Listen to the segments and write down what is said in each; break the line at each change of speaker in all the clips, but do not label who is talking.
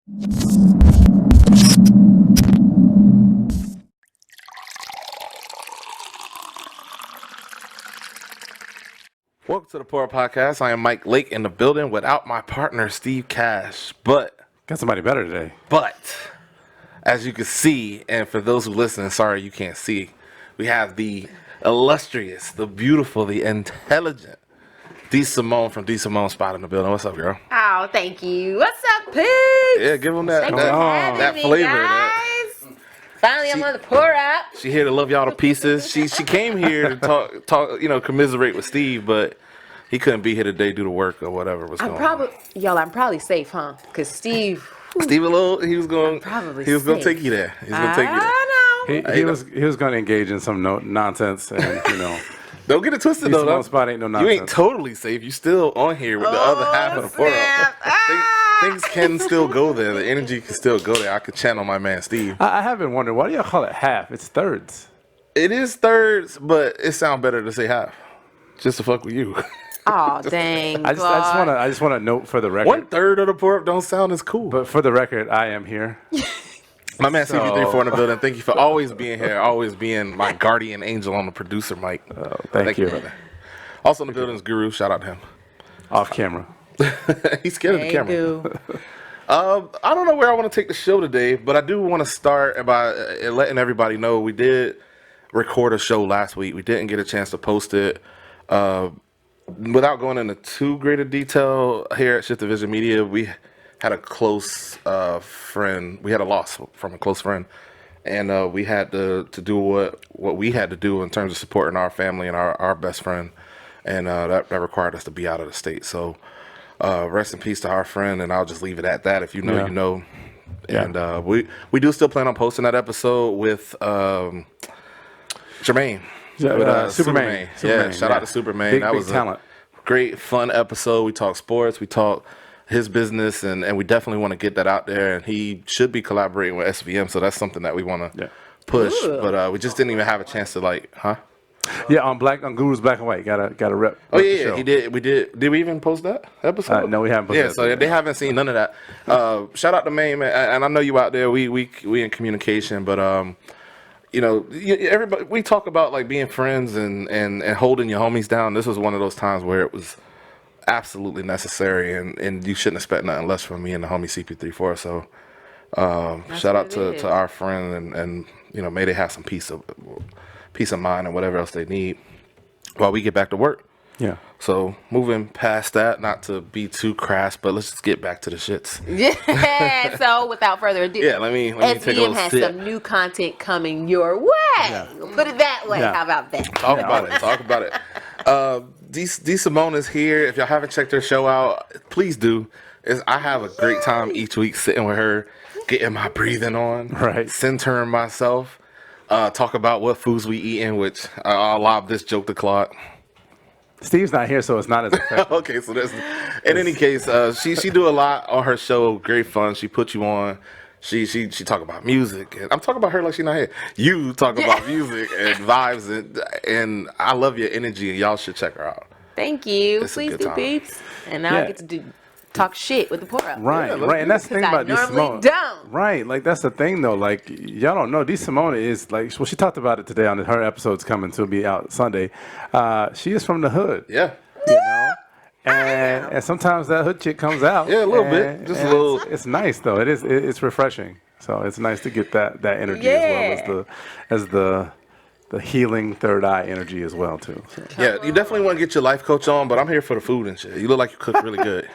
Welcome to the Pour Up Podcast. I am Mike Lake in the building without my partner Steve Cash. But
got somebody better today.
As you can see, and for those who listen, sorry you can't see, we have the illustrious, the beautiful, the intelligent D. Simone from D. Simone Spot in the building. What's up, girl?
Oh, thank you. What's up, peeps?
Yeah, give them that
Thanks for having
that
me,
flavor.
guys. Finally, I'm on the Pour Up.
She here to love y'all to pieces. She came here to talk, commiserate with Steve, but he couldn't be here today due to work or whatever was going on.
I'm probably safe, huh? Because Steve
He was going to take you there. He's going to take you there.
I know.
He was going to engage in some nonsense, and
Don't get it twisted though.
Simone Spot ain't no nonsense.
You ain't totally safe. You still on here with the other half of the Pour Up. Things can still go there. The energy can still go there. I could channel my man Steve.
I have been wondering, why do y'all call it half? It's thirds.
It is thirds, but it sounds better to say half. Just to fuck with you.
Oh, dang.
I just want to note for the record.
1/3 of the Pour Up don't sound as cool.
But for the record, I am here.
My man CP34 in the building. Thank you for always being here, always being my guardian angel on the producer mic.
Thank you,
brother. Also in the building is Guru. Shout out to him.
Off camera.
He's scared of the camera. I don't know where I want to take the show today, but I do want to start by letting everybody know we did record a show last week. We didn't get a chance to post it. Without going into too great a detail, here at Shift Division Media, we had a close friend. We had a loss from a close friend, and we had to do what we had to do in terms of supporting our family and our best friend, and that required us to be out of the state. So rest in peace to our friend, and I'll just leave it at that. If you know, you know.
Yeah.
And we do still plan on posting that episode with Jermaine.
Superman.
Yeah, shout out to Superman.
That was talent.
Great, fun episode. We talk sports. We talk his business, and we definitely want to get that out there. And he should be collaborating with SVM, so that's something that we want to push.
Ooh.
But we just didn't even have a chance to
Yeah, on Guru's Black and White. Gotta rep.
Oh yeah, he did. We did. Did we even post that episode?
No, we haven't posted that.
So they haven't seen none of that. Shout out to Maine, man. And I know you out there. We in communication, but everybody, we talk about like being friends and holding your homies down. This was one of those times where it was absolutely necessary, and you shouldn't expect nothing less from me and the homie CP34. So shout out to our friend, and may they have some peace of mind and whatever else they need while we get back to work.
Yeah.
So moving past that, not to be too crass, but let's just get back to the shits.
Yeah. So without further ado,
let me take a little
SVM has
sip.
some new content coming your way.
Yeah.
Put it that way.
Yeah.
How about that?
Talk about it. D. Simone is here. If y'all haven't checked her show out, please do. I have a great time each week sitting with her, getting my breathing on, centering myself, talk about what foods we eating, which I'll lob this joke to Claude.
Steve's not here, so it's not as effective.
Okay, so there's. In any case, she do a lot on her show. Great fun. She put you on. She talk about music, and I'm talking about her like she's not here. You talk about music and vibes, and I love your energy, and y'all should check her out.
Thank you.
It's a
Please
good
do,
time.
peeps. And now I get to talk shit with the Pour Up.
Right, and that's the thing about D. Simone.
Don't.
Right, like that's the thing though. Like y'all don't know, D. Simone is like. Well, she talked about it today on her episode's coming to be out Sunday. She is from the hood.
Yeah.
And sometimes that hood chick comes out.
Yeah, a little bit, just a little.
It's nice though. It's refreshing. So it's nice to get that energy as well as the healing third eye energy as well too. So.
Yeah, you definitely want to get your life coach on, but I'm here for the food and shit. You look like you cook really good.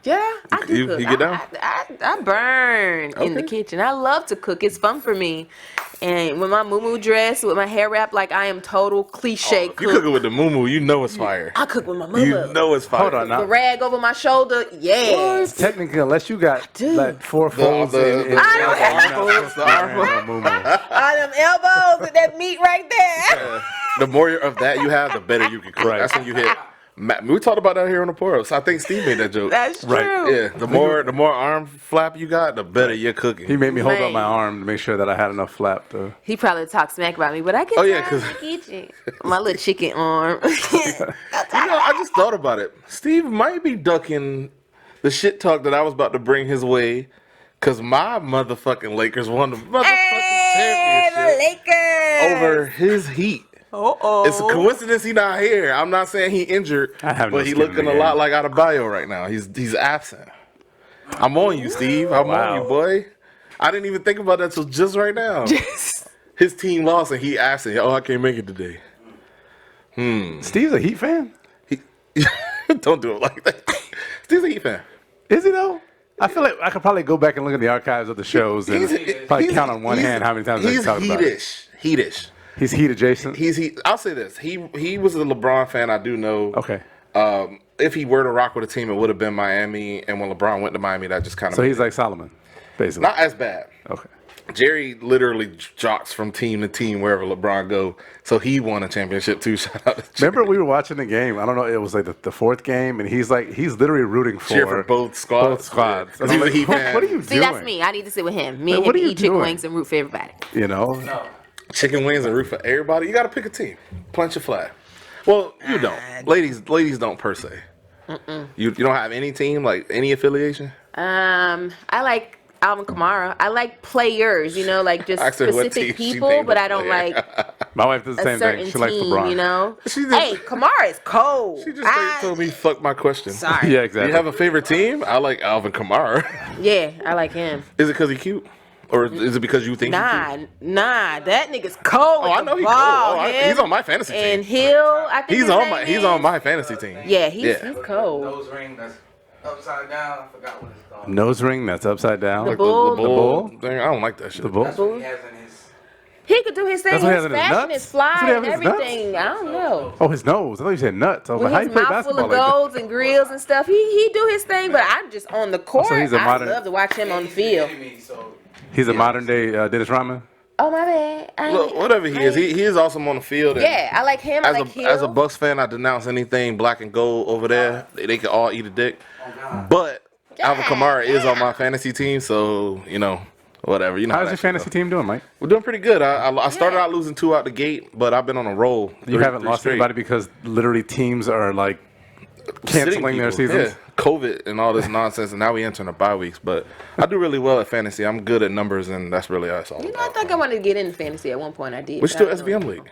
Yeah, I do cook.
You get down?
I burn in the kitchen. I love to cook. It's fun for me. And with my muumuu dress, with my hair wrapped like I am total cliche cook.
You cooking with the muumuu, you know it's fire.
I cook with my muumuu.
You know it's fire.
Hold on now.
The rag over my shoulder, yes.
Technically, unless you got like 4 folds in
I don't
have
All them elbows and that meat right there.
The more of that you have, the better you can cook.
Right.
That's when you hit. We talked about that here on the Pour Up. So I think Steve made that joke.
That's true.
Right.
Yeah, the more arm flap you got, the better you're cooking.
He made me hold up
Man.
my arm to make sure that I had enough flap to.
He probably talked smack about me, but I get my little chicken arm.
I just thought about it. Steve might be ducking the shit talk that I was about to bring his way, Because my motherfucking Lakers won the motherfucking
Hey,
championship
the Lakers.
over his Heat. It's a coincidence he's not here. I'm not saying he injured,
I have
but
no
he
skin in
looking
the
a
game.
lot like Adebayo right now. He's absent. I'm on you, Steve. I'm on you, boy. I didn't even think about that till just right now. His team lost and he absent. Oh, I can't make it today.
Steve's a Heat fan?
Don't do it like that. Steve's a Heat fan.
Is he though? I feel like I could probably go back and look at the archives of the shows and probably count on one hand how many times they talked about it.
Heatish.
He's Heat adjacent?
I'll say this. He was a LeBron fan, I do know.
Okay.
If he were to rock with a team, it would have been Miami. And when LeBron went to Miami, that just kind of
So he's like Solomon, basically.
not as bad.
Okay.
Jerry literally jogs from team to team wherever LeBron go. So he won a championship too. Shout out to Jerry.
Remember we were watching the game. I don't know. It was like the fourth game, and he's literally rooting
Cheer for both squads.
Both squads.
Because he was a Heat fan.
What are you
See,
doing?
that's me. I need to sit with him. Me and
What
him
are you
eat chicken
doing?
wings and root for everybody.
You know.
No.
Chicken wings and root for everybody. You got to pick a team. Plant your flag. Well, you don't. Ladies don't per se. You don't have any team, like any affiliation?
I like Alvin Kamara. I like players, like just
I said what
specific
team she
people,
named
but
a
I don't
player.
like
My wife does the
a
same
certain
thing. She likes
team,
LeBron.
She just-
Hey, Kamara is cold.
She just straight told me, fuck my question.
Sorry.
Yeah,
Do
exactly.
you have a favorite team? I like Alvin Kamara.
Yeah, I like him.
Is it because he's cute? Or is it because you think he's cute?
Nah, that nigga's cold.
Oh,
with
I know
the
he's cool.
ball.
He's on my fantasy team.
And Hill, I think
He's on my fantasy team.
Yeah, he's cold.
Nose ring that's upside down. I forgot what it's called.
Nose ring that's upside down.
The
Like
bull.
the
bull?
thing. I don't like that shit.
The bull?
That's what he has in his.
He could do his thing.
That's what he
His
has in his
fashion
nuts?
is fly
That's what he
and
has in his nuts?
everything. I don't know.
Oh, his nose. I thought you said nuts. I was
With
like, how
his
you play
mouth full
basketball
of
like that?
golds and grills and stuff, he do his thing. But I'm just on the court.
he's a
I
modern-
love to watch him on the field.
He's a modern day Dennis Rodman?
Oh my bad.
Look, whatever he is, he is awesome on the field. And
Yeah, I like him. I like Hill.
as a Bucks fan, I denounce anything black and gold over there. They can all eat a dick. But Alvin Kamara is on my fantasy team, so whatever. You know
How's
how
your
that
fantasy
shit
team doing, Mike?
go. We're doing pretty good. I started out losing 2 out the gate, but I've been on a roll.
You haven't lost
straight.
anybody because literally teams are like
Sitting
canceling their
people.
seasons?
Yeah, COVID and all this nonsense, and now we entering the bye weeks. But I do really well at fantasy. I'm good at numbers, and that's really all it's all
I
about.
think I wanted to get into fantasy at one point. I did.
We should
but
do
I don't know.
SBM League.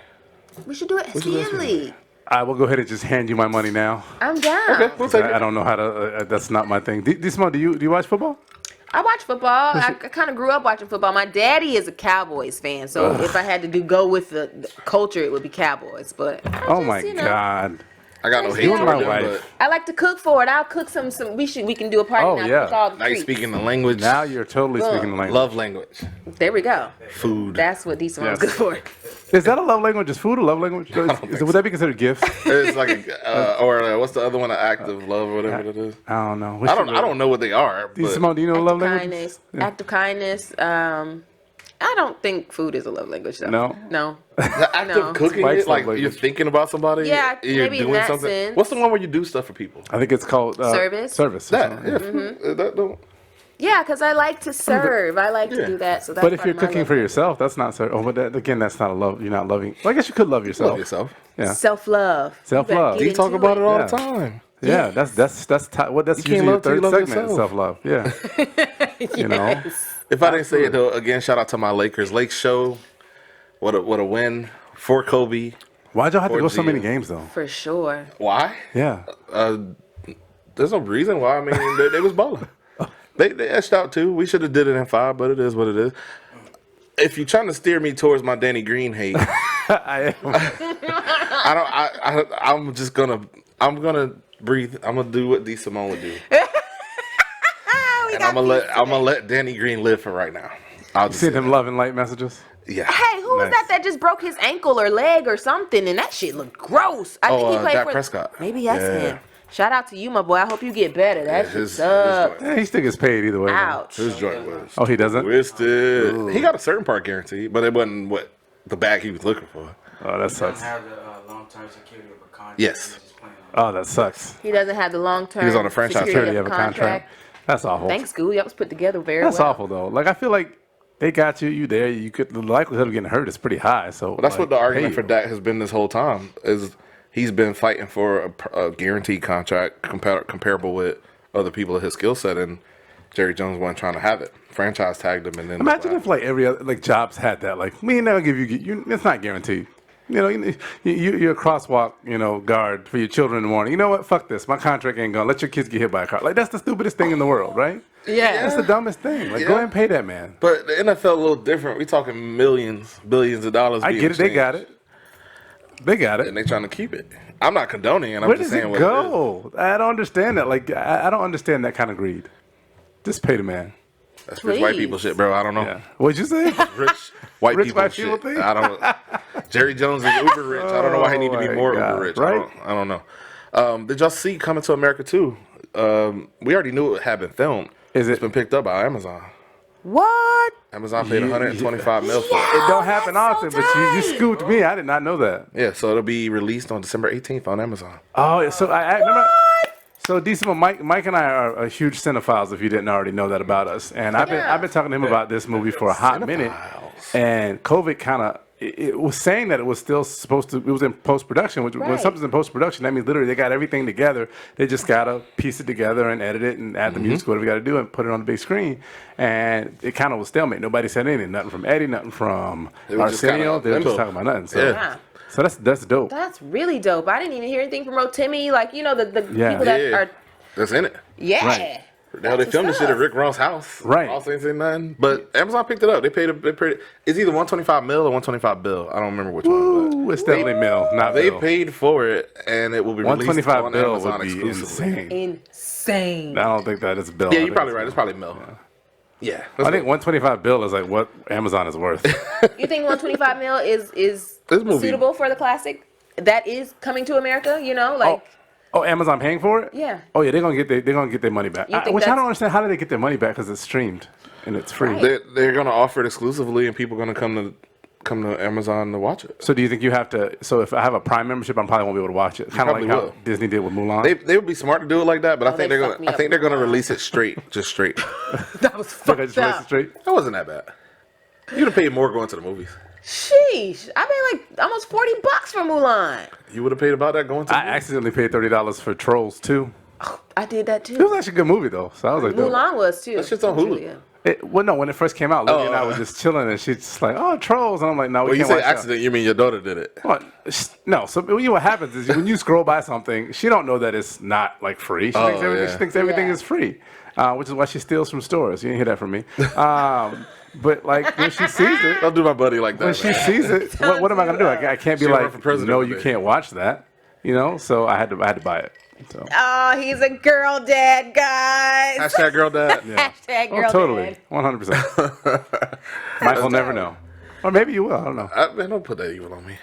We should do it SBM League.
I will go ahead and just hand you my money now.
I'm down.
Okay, we'll take
I
it.
don't know how to. That's not my thing. Simone, do you watch football?
I watch football. I kind of grew up watching football. My daddy is a Cowboys fan, so if I had to go with the culture, it would be Cowboys. But
Oh my God!
I got no hate
You and
toward
my
them,
wife.
I like to cook for it. I'll cook some. We can do a party
Oh,
now.
yeah.
Cook all the
but now you
treats.
speaking the language.
Now you're totally speaking the language.
Love language.
There we go.
Food.
That's what these songs
Yes.
good for.
Is that a love language? Is food a love language? Would that be considered gifts?
It's like what's the other one? An act of love, or whatever it is.
I don't know.
I don't know what they are. But
Simone, do you know love language?
Kindness, act of kindness. I don't think food is a love language though.
No?
the act
No.
of cooking
Spike's
it, like
love
you're
language.
thinking about somebody.
Yeah,
you're
maybe in
doing
that
something.
sense.
What's the one where you do stuff for people?
I think it's called
Service?
Service.
That, yeah,
Mm-hmm.
that don't.
Yeah, because I like to serve. I like to do that. So that's
But if
part
you're
of my
cooking
love.
for yourself, that's not service. Oh, but again, that's not a love. You're not loving. Well, I guess you could love yourself.
Love yourself.
Yeah.
Self-love.
Self-love.
You talk about it all
Yeah.
the time.
Yeah, that's
can't
usually your
love till you
third
love
segment.
yourself.
Self-love. Yeah. You know.
If I didn't say it though, again, shout out to my Lakers. Lake show. What a win for Kobe.
Why'd y'all have to
Or
go so many
Gia.
games though?
For sure.
Why?
Yeah.
There's no reason why. I mean, they was balling. They etched out too. We should have did it in 5, but it is what it is. If you're trying to steer me towards my Danny Green hate,
I am.
I'm gonna breathe. I'm gonna do what D Simone would do,
Oh,
and I'm gonna let Danny Green live for right now. I'll just
Send
say
him
that.
love and light messages.
Yeah.
Hey, who was
Nice.
that just broke his ankle or leg or something, and that shit looked gross. I think he played
Dak
for
Prescott.
Maybe that's
Yeah.
him. Shout out to you, my boy. I hope you get better. That shit
his
sucks.
joint.
Yeah, he still gets paid either way. though.
Ouch.
His joint was
Oh, he doesn't.
twisted. He got a certain part guaranteed, but it wasn't what the bag he was looking for.
Oh, that
Don't
sucks.
have the long-term security of a contract.
Yes.
He's just playing.
Oh, that sucks.
He doesn't have the long-term
He was on a franchise
security
Security
of
of a contract. That's awful.
Thanks, Scoo. That was put together very
That's
well.
awful though. Like I feel like they got you there. You could the likelihood of getting hurt is pretty high. So
Well, that's
like,
what the argument
hey,
for Dak has been this whole time. Is he's been fighting for a guaranteed contract comparable with other people of his skill set, and Jerry Jones wasn't trying to have it. Franchise tagged him, and then
Imagine if like every other like jobs had that. Like we ain't never give you. It's not guaranteed. You know, you're a crosswalk, guard for your children in the morning. You know what? Fuck this. My contract ain't gonna let your kids get hit by a car. Like that's the stupidest thing in the world, right?
Yeah.
That's the dumbest thing. Like go ahead and pay that man.
But the NFL a little different. We talking millions, billions of dollars.
I get it. They got it. They got it.
And they trying to keep it. I'm not condoning it. I'm
Where
just
does
saying
it
what it
go? I don't understand that. Like I don't understand that kind of greed. Just pay the man.
is. That's rich white people shit, bro. I don't know.
Yeah. What'd you say?
Rich white
Rich
people
white
shit.
people thing?
I don't. Jerry Jones is uber rich. I don't know why he need to be
my
more
God,
uber rich.
right?
I don't know. Did y'all see Coming to America too? We already knew it had been filmed. It's been picked up by Amazon.
What?
Amazon paid 125 mil for it.
It don't happen
that's
often,
so
but you
tight.
scooped me. I did not know that.
Yeah, so it'll be released on December 18th on Amazon.
Oh, so I remember. So decent. Mike and I are huge cinephiles. If you didn't already know that about us, and I've been talking to him about this movie for a hot minute. And COVID kind of it was saying that it was still supposed to. It was in post production. When something's in post production, that means literally they got everything together. They just gotta piece it together and edit it and add the music, whatever we gotta do, and put it on the big screen. And it kind of was stalemate. Nobody said anything. Nothing from Eddie. Nothing from Arsenio. They were just talking about nothing. So.
Yeah.
So that's dope.
That's really dope. I didn't even hear anything from Rotimi. Like, the people that are.
That's in it.
Yeah.
Right.
Now they filmed this shit at Rick Ross' house.
Right.
Ross ain't saying nothing. But Amazon picked it up. They paid. It's either 125 mil or 125 bill. I don't remember which one.
Ooh, it's definitely Mill, not
They
Bill.
paid for it, and it will be released
125
on
bill
Amazon
would be
exclusively.
Insane.
I don't think that is Bill.
Yeah, you're probably right. It's probably Mil. Yeah.
I think 125 bill is like what Amazon is worth.
You think 125 mil is
This movie-
suitable for the classic? That is coming to America, like.
Oh, Amazon paying for it?
Yeah.
Oh yeah, they're gonna get their money back.
You think
Which I
that's-
don't understand. How do they get their money back? Because it's streamed and it's free.
Right.
They're gonna offer it exclusively, and people are gonna come to Amazon to watch it.
So do you think you have to? So if I have a Prime membership, I probably won't be able to watch it. Kind of like
probably
how
will.
Disney did with Mulan.
They would be smart to do it like that, but I think
they
they're
fucked me
gonna. I
up
think they're
with
gonna
Mulan.
release it straight, just straight.
That was
Think I just
fucked
released it
up.
straight.
That wasn't that bad. You'd have paid more going to the movies.
Sheesh. I paid like almost $40 for Mulan.
You would have paid about that going to. The
I
movies?
accidentally paid $30 for Trolls 2.
I did that
It
too.
was actually a good movie though, so I was like, dope.
Mulan was too.
That shit's on
It was
Hulu.
really good.
Well, no, when it first came out, Lily and I were just chilling, and she's just like, "Oh, Trolls," and I'm like, "No, we
When you
can't
say
watch that."
accident, you mean your daughter did it.
Well, no. So what happens is when you scroll by something, she don't know that it's not like free. She thinks everything.
yeah.
She thinks everything
Yeah.
is free, which is why she steals from stores. You didn't hear that from me. But like when she sees it,
Don't do my buddy like that.
when she
man.
sees it, what am I gonna do? I can't be
She ran
like,
for president
no,
one
you
day.
can't watch that. So I had to buy it. So
Oh, he's a girl dad, guys.
Hashtag girl dad.
Hashtag
oh,
girl
totally,
dad.
100%. Mike will never know, or maybe you will. I don't know.
Man, don't put that evil on me.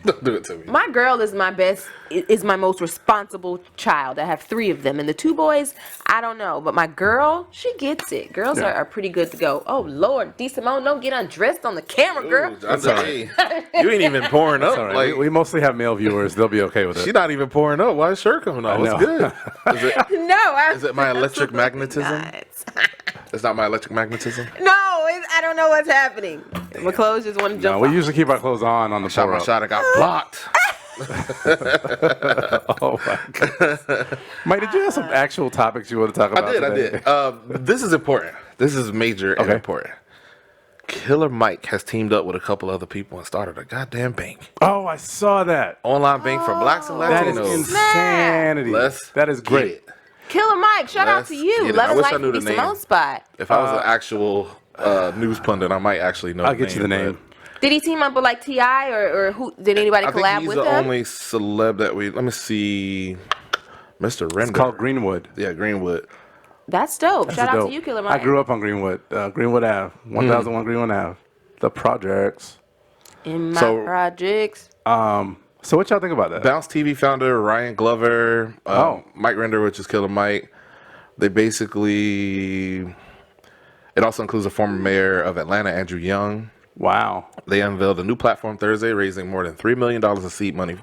Don't do it to me.
My girl is my most responsible child. I have 3 of them. And the 2 boys, I don't know. But my girl, she gets it. Girls
Yeah.
are pretty good to go. Oh, Lord. D. Simone, don't get undressed on the camera, girl.
Ooh, John J. You ain't even pouring up.
All right,
Like
we mostly have male viewers. They'll be okay with it.
she's not even pouring up. Why is shirt coming off? What's
know.
good? Is it my electric magnetism?
Not.
It's not my electric magnetism.
No, I don't know what's happening. My clothes just want to
No,
jump
we
off.
usually keep our clothes on the
Shot
pour
my
up.
shot. I got blocked.
Oh my god, Mike, did you have some actual topics you want to talk about?
I
today?
did. This is important. This is major and
Okay.
important. Killer Mike has teamed up with a couple other people and started a goddamn bank.
Oh, I saw that.
Online bank for blacks and
That is
Latinos.
insanity. That is
get
great.
it.
Killer Mike, shout out
Let's
to you.
get it.
Love
I
and
wish I
Life
knew
D.
the name.
Simone spot.
If I was an actual news pundit, I might actually know.
I'll
the
get you the name.
Did he team up with like T.I. or who? Did anybody
I think
collab
he's
with
the
him?
only celeb that we. Let me see. Mr. Render.
It's called Greenwood.
Yeah, Greenwood.
That's dope.
That's
Shout out
dope.
to you, Killer Mike.
I grew up on Greenwood. Greenwood Ave. 1001 Greenwood Ave. The projects.
in my
So-
projects.
So what y'all think about that?
Bounce TV founder Ryan Glover, Mike Render, which is Killer Mike. They basically. It also includes the former mayor of Atlanta, Andrew Young.
Wow.
They unveiled a new platform Thursday, raising more than $3 million in seed money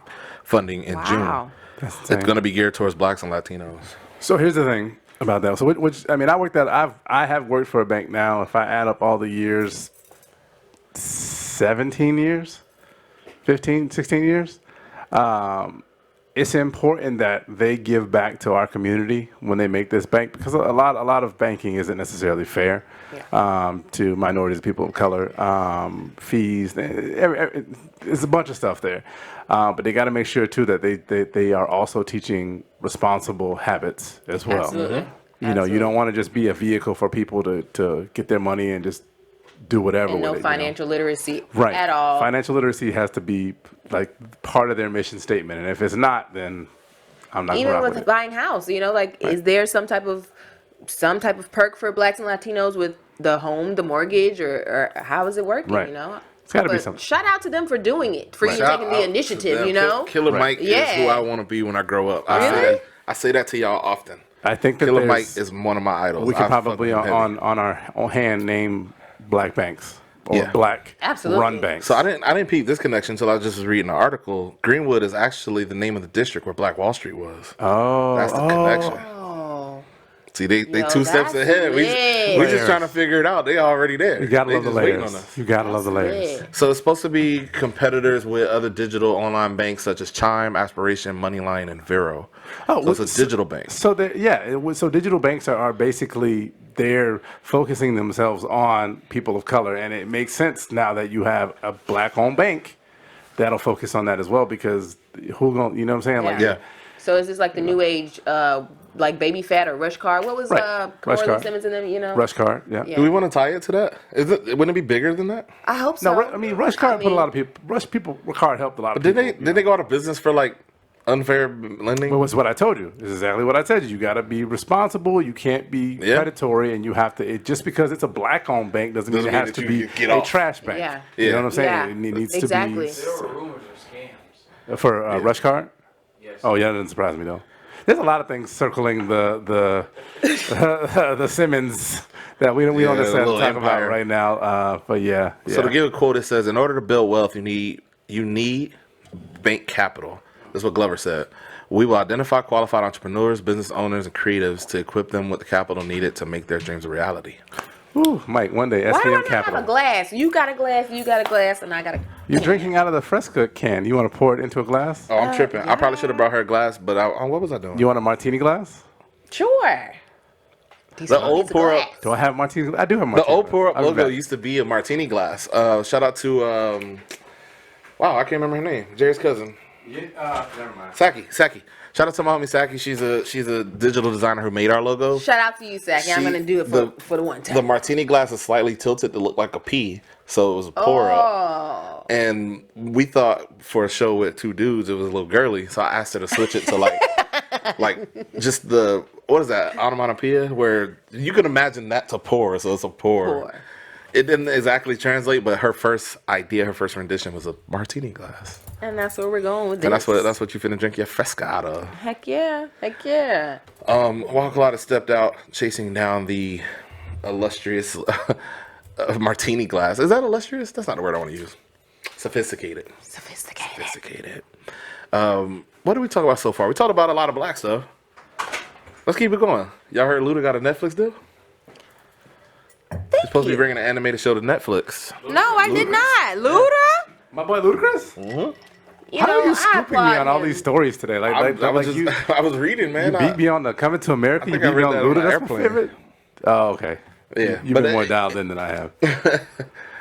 funding in
Wow.
June.
That's insane.
It's going to be geared towards blacks and Latinos.
So here's the thing about that. So which I mean, I have worked for a bank now. If I add up all the years, 17 years, 15, 16 years. it's important that they give back to our community when they make this bank, because a lot of banking isn't necessarily fair to minorities, people of color, fees. There's a bunch of stuff there, but they got to make sure too that they are also teaching responsible habits as well.
Absolutely.
You know, you don't want to just be a vehicle for people to get their money and just do whatever
And
with
no
it.
financial literacy
Right.
at all.
Financial literacy has to be like part of their mission statement, and if it's not, then I'm not.
Even
rock
with
with it.
buying house, you know, like is there some type of perk for Blacks and Latinos with the home, the mortgage, or how is it working?
Right.
You know,
It's got to be
but
something.
shout out to them for doing it, for you
Shout
taking
out
the
to
initiative.
them.
You know,
Killer
Right.
Mike is who
Yeah.
I want to be when I grow up.
Really?
I say that to y'all often.
I think that
Killer Mike
there's-
is one of my idols.
we could
I fuck
probably
with him heavy.
on our own hand name black banks or
Yeah.
black
Absolutely.
run banks.
So I didn't peep this connection until I just was reading the article. Greenwood is actually the name of the district where Black Wall Street was.
oh,
That's the connection.
oh,
See, they
Yo,
2 steps
that's
ahead. We
lit.
just trying to figure it out. They already there.
you gotta
They
love the
just waiting
layers.
on us.
You gotta love the layers.
lit.
So it's supposed to be competitors with other digital online banks such as Chime, Aspiration, Moneyline, and Vero.
Oh,
So it's a digital bank.
So so digital banks are basically they're focusing themselves on people of color, and it makes sense now that you have a black-owned bank that'll focus on that as well, because who gonna, you know what I'm saying? Like,
Yeah.
So is this like the new age, like Baby Fat or Rush Card? What was
Right. Rush
Corley
Card.
Simmons and them? You know,
Rush Card, yeah.
Yeah.
Do we want to tie it to that? Wouldn't it be bigger than that?
I hope so.
No, I mean Rush Card put a lot of people. Rush Card helped a lot of
Did
people.
they go out of business for like unfair lending?
But what's what I told you? This is exactly what I said. You got to be responsible. You can't be
Yeah.
predatory, and you have to. Just because it's a black-owned bank doesn't mean
Doesn't
it
mean
has
that
to
you
be
get
a
off.
trash bank.
Yeah.
You know
Yeah.
what I'm saying?
Yeah,
It needs
exactly.
There were rumors of scams.
to be for Rush Card.
Yes.
Oh yeah, that doesn't surprise me though. There's a lot of things circling the the Simmons that we don't
Yeah,
necessarily
little
talk
empire.
about right now. But yeah.
So to give a quote, it says, "In order to build wealth, you need bank capital." That's what Glover said. "We will identify qualified entrepreneurs, business owners, and creatives to equip them with the capital needed to make their dreams a reality."
Ooh, Mike, one day
Why do I
SPM
not have
Capital.
a glass? You got a glass, you got a glass, and I got a.
You're drinking out of the Fresca can. You want to pour it into a glass?
Oh, I'm tripping. I probably should have brought her a glass, but what was I doing?
You want a martini glass?
Sure.
The old pour up.
Do I have martini? I do have
The
martini.
old pour up
I'll be
logo
back.
used to be a martini glass. Shout out to wow, I can't remember her name. Jerry's cousin.
Yeah, never mind.
Saki. Shout out to my homie Saki. She's a digital designer who made our logo.
Shout out to you, Saki. I'm
She-
gonna do it for the one time.
The martini glass is slightly tilted to look like a P, so it was a pour up.
Oh.
And we thought for a show with 2 dudes, it was a little girly, so I asked her to switch it to like just the what is that onomatopoeia where you can imagine that to pour, so it's a pour.
Pour.
It didn't exactly translate, but her first rendition was a martini glass,
And that's where we're going with this.
and that's what you finna drink your fresca out of.
Heck yeah. Heck yeah.
Walkalada stepped out chasing down the illustrious martini glass. Is that illustrious? That's not the word I want to use. Sophisticated. What did we talk about so far? We talked about a lot of black stuff. Let's keep it going. Y'all heard Luda got a Netflix deal? He's supposed to be bringing an animated show to Netflix.
No, I did not. Luda?
My boy Ludacris?
You
How
know,
are you
I
scooping me
applaud
on all
him.
these stories today?
I was reading,
you
man.
beat me on the Coming to America. You
think I
beat me
read
on
that on
Luda.
the
That's my
airplane.
favorite. Oh, okay.
Yeah,
You've
but
been more dialed in than I have.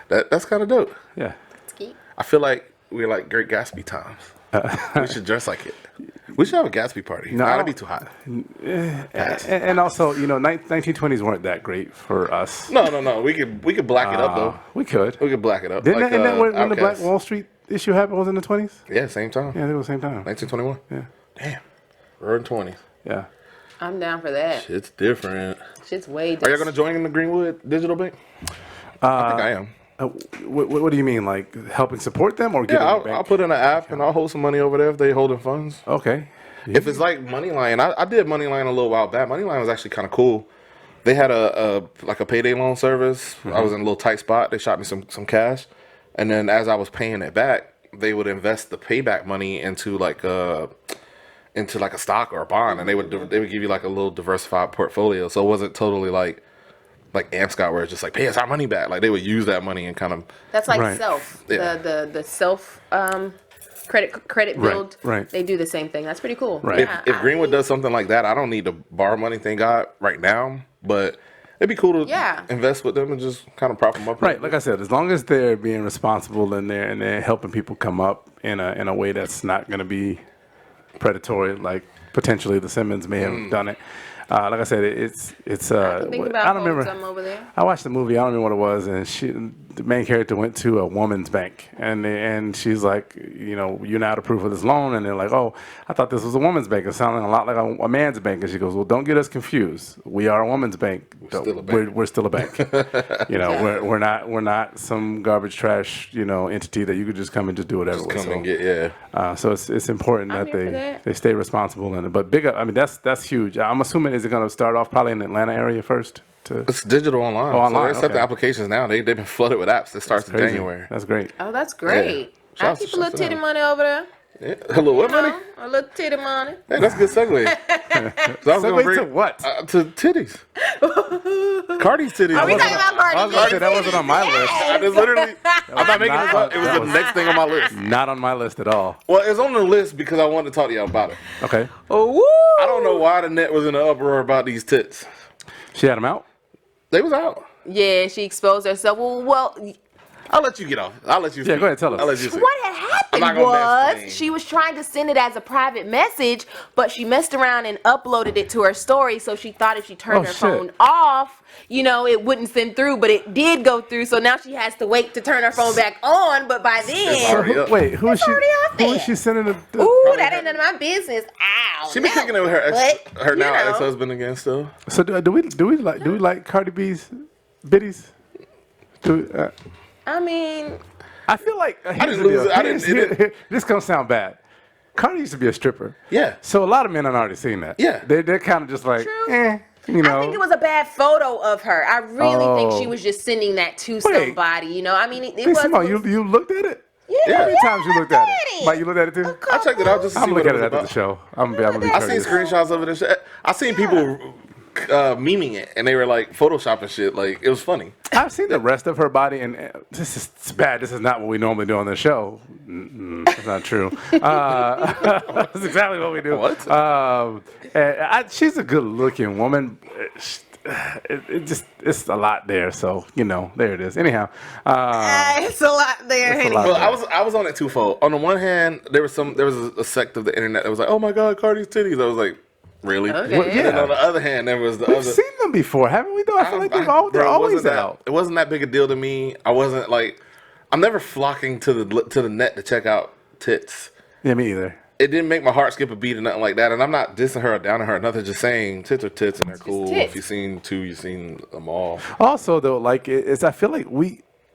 That's kind of dope.
Yeah.
I feel like we're like Great Gatsby times. We should dress like it. We should have a Gatsby party.
No,
Nah, that'd be too hot.
And also, 1920s weren't that great for us.
No. We could black it up though.
We could.
We could black it up.
Didn't
like,
that when the Black
Outkast.
Wall Street issue happened was in the 20s?
Yeah, same time.
Yeah, they were the same time.
1921.
Yeah.
Damn. We're in 20s.
Yeah.
I'm down for that.
It's different.
Shit's way
Are
different.
y'all gonna join in the Greenwood Digital Bank? I think I am.
What do you mean, like helping support them or
Yeah,
giving
I'll,
bank?
I'll put in an app and I'll hold some money over there if they holding funds.
Okay.
If it's like Moneyline, I did Moneyline a little while back. Moneyline was actually kind of cool. They had a payday loan service. I was in a little tight spot. They shot me some cash, and then as I was paying it back, they would invest the payback money into like a stock or a bond, and they would give you like a little diversified portfolio. So it wasn't totally like Amscot where it's just like pay us our money back. Like they would use that money and kind of
That's like
Right.
self.
Yeah.
The self credit build.
right.
They do the same thing. That's pretty cool.
Right.
If Greenwood does something like that, I don't need to borrow money, thank God, right now. But it'd be cool to invest with them and just kind of prop them up.
Right, like I said, as long as they're being responsible and they're helping people come up in a way that's not going to be predatory, like potentially the Simmons may have done it. Like I said, it's. I don't remember.
Over there.
I watched the movie. I don't remember what it was, and the main character went to a woman's bank, and she's like, you're not approved for this loan, and they're like, oh, I thought this was a woman's bank. It's sounding a lot like a man's bank, and she goes, well, don't get us confused. We are a woman's bank. We're still a bank. We're not some garbage trash entity that you could just come and just do whatever with.
And get
so it's important that they stay responsible in it. But big up, I mean that's huge. I'm assuming is it going to start off probably in the Atlanta area first?
It's digital online.
Oh, online.
So they accept the applications now. They've been flooded with apps. It starts in January.
That's great.
Oh, that's great. I keep a little titty money over there.
Yeah. Hello, what money?
A little titty money.
Hey, that's a good segue. So
Segue to what?
To titties. Cardi's titties.
Are we talking about Cardi?
I was going to say that wasn't on my list.
I just literally, I'm not making this up. It was the next thing on my list.
Not on my list at all.
Well, it's on the list because I wanted to talk to y'all about it.
Okay.
Oh,
I don't know why the net was in an uproar about these tits.
She had them out?
They was out.
yeah, she exposed herself. Well,
I'll let you get off. I'll let you speak.
Yeah, go ahead, tell us.
I'll let you speak.
what had
I'm not
happened
gonna
was
mansplain.
she was trying to send it as a private message, but she messed around and uploaded it to her story. So she thought if she turned her phone off, it wouldn't send through, but it did go through. So now she has to wait to turn her phone back on. But by then,
already up.
Wait, who is she?
already out
Who
there.
is she sending the?
ooh, that ain't none of my business. Ow.
She be
no.
kicking it with her
But,
her now
you know.
ex-husband again still.
So do we like Cardi B's biddies?
I mean,
I feel like here's
didn't
the
lose
deal.
it. I didn't-
This gonna sound bad. Cardi used to be a stripper.
Yeah.
So a lot of men have already seen that.
Yeah.
They're kind of just like,
True.
I
I think it was a bad photo of her. I really think she
Oh.
was just sending that to
Wait.
somebody. I mean, it
Hey,
was.
Simone, you looked at it?
Yeah.
How many times you looked at it?
Daddy.
Mike, you looked at it too?
I checked it out just to see
I'm
what
looking
it
at
was
it after
about.
the show. I'm gonna be
I seen
courteous.
screenshots of it and shit. I seen people memeing it, and they were like photoshopping shit. Like it was funny.
I've seen the rest of her body, and this is it's bad. This is not what we normally do on the show. That's not true. That's exactly what we do.
What?
She's a good-looking woman. It's a lot there. So there it is. Anyhow,
It's a lot there,
it's a
honey.
lot.
Well, I was on it twofold. On the one hand, there was a sect of the internet that was like, "Oh my God, Cardi's titties." I was like, "Really?"
Okay.
Well, yeah.
And on the other hand, there was the
We've
other.
seen them before, haven't we? Though I feel like they're
Bro,
always out.
It wasn't that big a deal to me. I wasn't like, I'm never flocking to the net to check out tits.
Yeah, me either.
It didn't make my heart skip a beat or nothing like that. And I'm not dissing her or downing her or nothing. Just saying tits are tits and they're cool.
tits.
If you've seen two, you've seen them all.
Also, though, like I feel like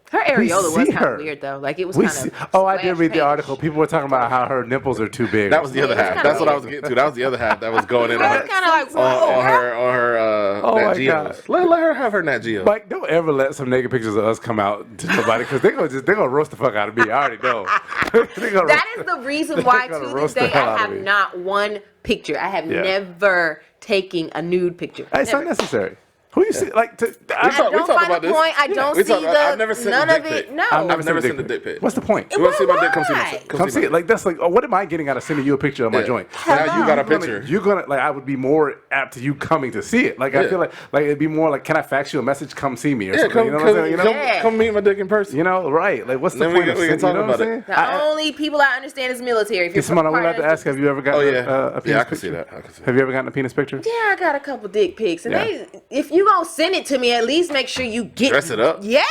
Her areola
see
was kind
her.
of weird, though. Like, it was
we
kind
see.
of.
Oh, I did read the
splash
article. People were talking about how her nipples are too big.
That was the other
Yeah, it's
half.
kinda
That's what I
weird.
was getting to. That was the other half that was going in on
I
her.
was kind of like,
On
whoa.
her
Oh
Nat
my
Geos.
God.
Let her have her Nat Geo.
Mike, don't ever let some naked pictures of us come out to nobody because they're gonna roast the fuck out of me. I already know.
That is the reason why,
They're gonna
to this
roast the
day,
hell
I
out of
have
me.
not one picture. I have
Yeah.
never taken a nude picture.
It's
Never.
unnecessary. Who you see? Like,
I
We
don't
talked
find
about
the
this.
point. I don't
We
see
talked about-
the
I've never sent a
none
dick
of it.
pic.
No.
I've never
sent a
sent a
dick
dick pic.
what's the point?
You want to see my
Why?
dick? Come see
Come see
my
it. Like that's like, what am I getting out of sending you a picture of my
Yeah.
joint?
Now you got a picture.
You're gonna like. I would be more apt to you coming to see it. Like I
Yeah.
feel like it'd be more like, can I fax you a message? Come see me or
Yeah,
something.
come,
You know what I'm saying?
Yeah.
come meet my dick in person.
Right? Like, what's the
Then we
point
can-
of
we can
sending? You
talk
know what I'm
about
saying?
The only people I understand is military. If you're
Simone, I would
part
like to
of
ask: have you ever gotten
Oh yeah,
a penis
yeah, I can see
picture?
that. I can see that.
Have you ever gotten a penis picture?
Yeah, I got a couple dick pics, and
Yeah.
if you gonna send it to me, at least make sure you get
Dress it up.
Yeah,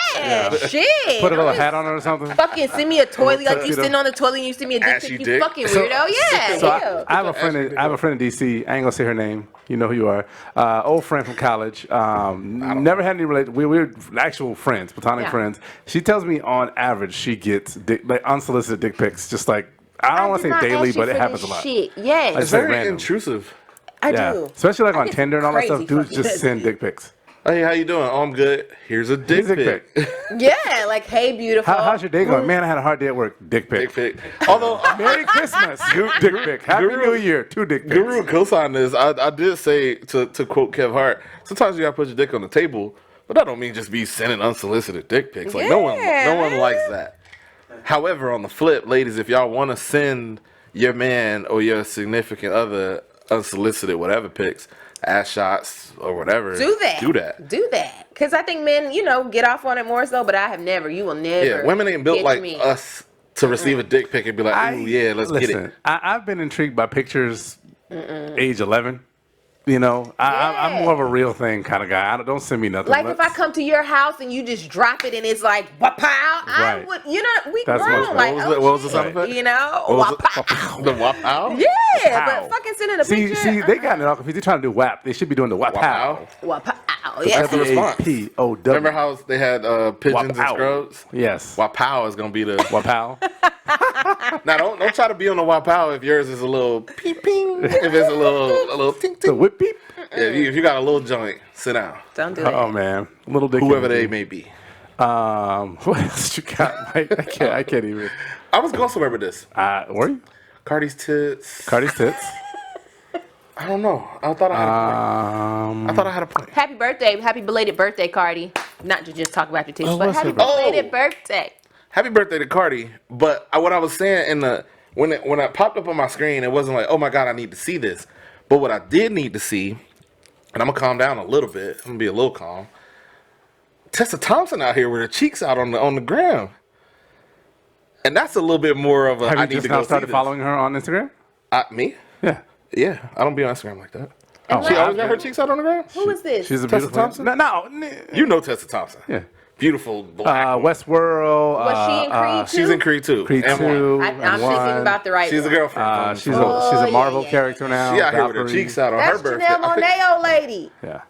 shit.
Put a little
Don't
hat on it or something.
Fucking send me a toilet like you
tuxedo.
sitting on the toilet and you send me a dick
Ashy
pic. You
dick.
fucking weirdo. Yeah,
So
yeah.
I have a friend. I have a friend in DC. I ain't gonna say her name. You know who you are. Old friend from college. Never had any relation. We're actual friends, platonic
Yeah.
friends. She tells me on average she gets unsolicited dick pics. Just like I don't want to
did
say
not
daily,
ask you
but it
for
happens
this
a lot.
Shit. Yes,
Like,
It's very
random.
intrusive.
I
Yeah,
do.
especially like
I
on
get
Tinder and all that
crazy
stuff. Dudes
fucking
just send dick pics.
Hey, how you doing? Oh, I'm good. Here's a dick
Dick
pic.
pic.
Yeah, like, hey, beautiful.
How's your day going? Man, I had a hard day at work. Dick pic.
Dick pic. Although
Merry Christmas. Dick pic. Happy New Year. 2 dick pics.
Guru co-signed this. I did say to quote Kev Hart, sometimes you gotta put your dick on the table, but that don't mean just be sending unsolicited dick pics. Like no one
Yeah.
likes that. However, on the flip, ladies, if y'all want to send your man or your significant other unsolicited whatever pics, ass shots or whatever,
Do that.
Do that.
Because I think men, get off on it more so, but I have never. You will never.
Yeah, women ain't built
catch
like
me.
us to receive a dick pic and be like, ooh, yeah, let's get it.
I've been intrigued by pictures age 11. I'm more of a real thing kind of guy. Don't send me nothing.
Like if I come to your house and you just drop it and it's like, wapow, I
Right.
would, we
That's much
grown.
better.
Like,
What was the sound effect?
wapow.
The wapow?
Yeah,
Pow.
but fucking sending a
See,
picture.
they got it all confused. They're trying to do WAP. They should be doing the WAPow.
Wapow.
That's
Yes.
the response.
WAPOW.
Remember how they had pigeons and
Wapow.
scrubs?
Yes.
Wapow is gonna be the
WAPow.
Now don't try to be on the wapow if yours is a little peep ping. If it's a little tink
The
tink.
whip beep.
Yeah, if you got a little joint, sit down.
Don't do that.
Oh man, little dick.
Whoever
energy.
they may be.
What else you got, Mike? I can't even.
I was going somewhere with this.
Were you?
Cardi's tits.
Cardi's tits.
I don't know. I thought I had a point.
Happy birthday. Happy belated birthday, Cardi. Not to just talk about your tits, but
what's
happy
her birthday?
belated birthday.
Happy birthday to Cardi. But what I was saying when it popped up on my screen, it wasn't like, oh my God, I need to see this. But what I did need to see, and I'm gonna calm down a little bit. I'm gonna be a little calm. Tessa Thompson out here with her cheeks out on the ground, and that's a little bit more of a.
Have
I
you
need
just
to
now
go
started
see
following her on Instagram?
Me?
Yeah.
Yeah, I don't be on Instagram like that.
Oh,
She
wow.
always got her cheeks out on the ground.
Who is this?
She's a
Tessa
beautiful.
Thompson?
No.
You know Tessa Thompson.
Yeah.
Beautiful black.
Westworld.
Was she in Creed too?
She's in Creed 2.
Creed
and
2.
one.
I'm
and
thinking
one.
about the right
She's a
one.
girlfriend.
She's
Oh,
a Marvel
yeah.
character now.
She out here with her
Valkyrie.
cheeks out on
That's
her birthday.
Janelle Monáe, old lady.
Yeah.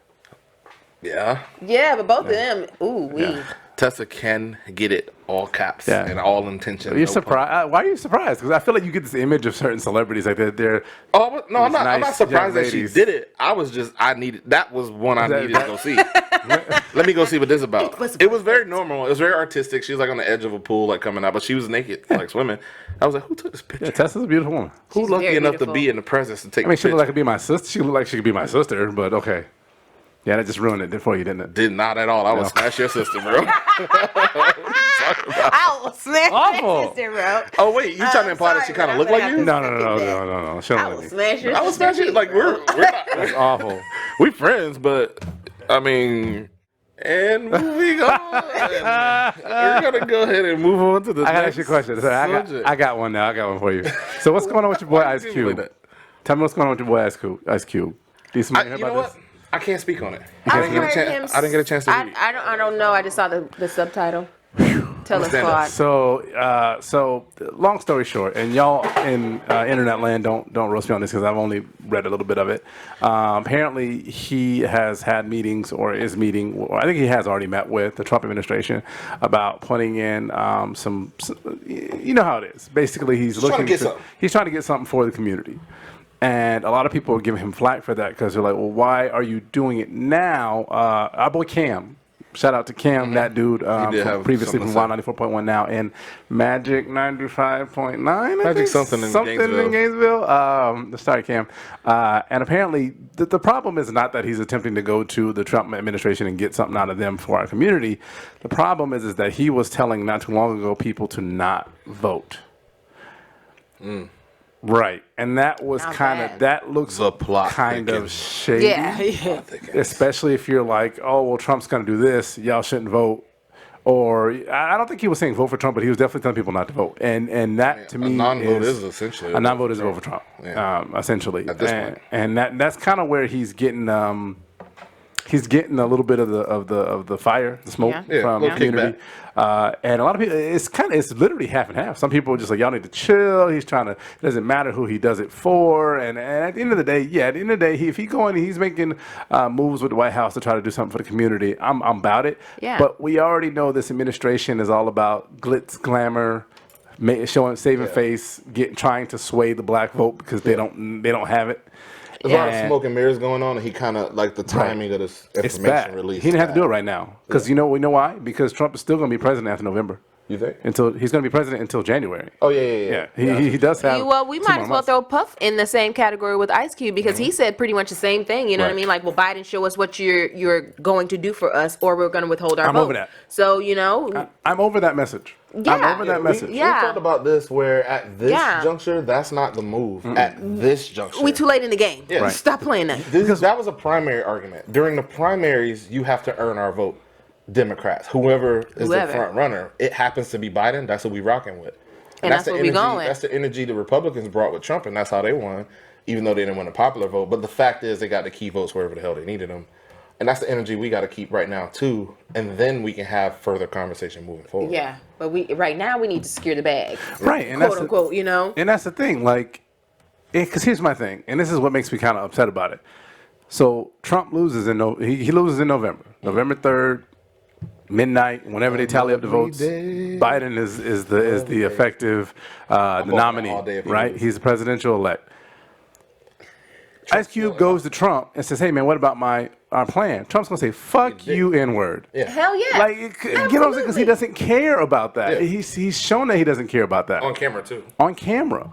Yeah.
Yeah, but both of them, ooh, we.
Tessa can get it all caps
Yeah.
and all intention.
Are you
no
surprised? Why are you surprised? Because I feel like you get this image of certain celebrities like they're
Oh no, I'm not. I'm
nice
not surprised
young
that she
ladies.
did it. I was just. I needed. That was one I needed to go see. Let me go see what this is about. It was very normal. It was very artistic. She was like on the edge of a pool, like coming out, but she was naked, like swimming. I was like, who took this picture?
Yeah, Tessa's a beautiful woman.
Who's
She's
lucky
very
enough to
beautiful.
be in the presence to take?
I mean,
a
she
picture?
looked like to be my sister. She looked like she could be my sister, but okay. Yeah, that just ruined it for you, didn't it?
Did not at all. I would
No.
smash your sister, bro.
I will smash
Awful.
your sister, bro.
Oh wait, you trying to imply that
sorry,
she kind of
but
looked
I'm
like
gonna
you?
No. She
I
don't
will
let me.
smash your
I was
sister.
smashing like we're not.
That's awful.
We friends, but I mean, and moving on. We're gonna go ahead and move on to the.
I gotta
next
ask you a question. So
subject.
I got one now. I got one for you. So what's going on with your boy
Why
Ice
you do like
Cube?
that?
Tell me what's going on with your boy Ice Cube. Do you
I,
hear
you know
about
what?
this?
I can't speak on it.
I
I didn't get a chance to read.
I don't know. I just saw the subtitle. Tell us,
Stand up.
Claude.
So long story short, and y'all in internet land don't roast me on this because I've only read a little bit of it. Apparently, he has had meetings or is meeting, or I think he has already met with the Trump administration about putting in some. You know how it is. Basically, he's
trying to
looking.
get something.
He's trying to get something for the community. And a lot of people are giving him flack for that because they're like, well, why are you doing it now? Our boy Cam, shout out to Cam, that dude
did have
previously
something
from
to say.
Wild 94.1 now, and Magic 95.9.
Magic something in
Gainesville. Sorry, Cam. And apparently, the problem is not that he's attempting to go to the Trump administration and get something out of them for our community. The problem is that he was telling not too long ago people to not vote. Right, and that was
Not
kind
bad.
of that looks
The plot
kind
thickens.
of shady.
Yeah.
Especially if you're like, oh well, Trump's going to do this, y'all shouldn't vote. Or I don't think he was saying vote for Trump, but he was definitely telling people not to vote. And that to
A
me
non-vote is essentially
a non-vote is a vote for Trump.
Yeah.
Essentially,
At this point.
and that's kind of where he's getting. He's getting a little bit of the fire, the smoke
Yeah.
from
Yeah,
the community, and a lot of people. It's literally half and half. Some people are just like, y'all need to chill. He's trying to. It doesn't matter who he does it for, and at the end of the day, if he's making moves with the White House to try to do something for the community, I'm about it.
Yeah.
But we already know this administration is all about glitz, glamour, saving face, trying to sway the black vote because they don't have it.
There's a lot of
And-
smoke and mirrors going on, and he kind of like the timing of this
It's
information
bad.
release.
He didn't have to do it right now because we know why? Because Trump is still going to be president after November.
You think?
Until he's going to be president until January.
Oh yeah.
He does have.
Well, we
2
might
more
as well
months.
throw Puff in the same category with Ice Cube because he said pretty much the same thing. You know what I
Right.
mean? Like, well, Biden, show us what you're going to do for us, or we're going to withhold our
I'm
vote.
over that.
So
I'm over that message. I'm over that message.
We talked about this where at this
Yeah.
juncture, that's not the move. At this juncture.
We too late in the game.
Yeah. Right.
Stop playing that.
That was a primary argument. During the primaries, you have to earn our vote. Democrats, whoever is the front runner, it happens to be Biden. That's what we rocking with.
And that's
the
where
energy,
we going.
That's the energy the Republicans brought with Trump, and that's how they won, even though they didn't win a popular vote. But the fact is, they got the key votes wherever the hell they needed them. And that's the energy we got to keep right now, too. And then we can have further conversation moving forward.
Yeah, but right now we need to secure the bag.
Right. And
quote unquote, you know?
And that's the thing. Like, because here's my thing. And this is what makes me kind of upset about it. So Trump loses he loses in November. November 3rd, midnight, whenever they tally up the votes. Biden is the effective the nominee, right? He's the presidential elect. Ice Cube goes to Trump and says, "Hey man, what about our plan?" Trump's gonna say, "Fuck you, N-word."
Yeah.
Hell yeah.
Like, you know what I'm saying? Because he doesn't care about that.
Yeah.
He's shown that he doesn't care about that
On camera, too.
on camera.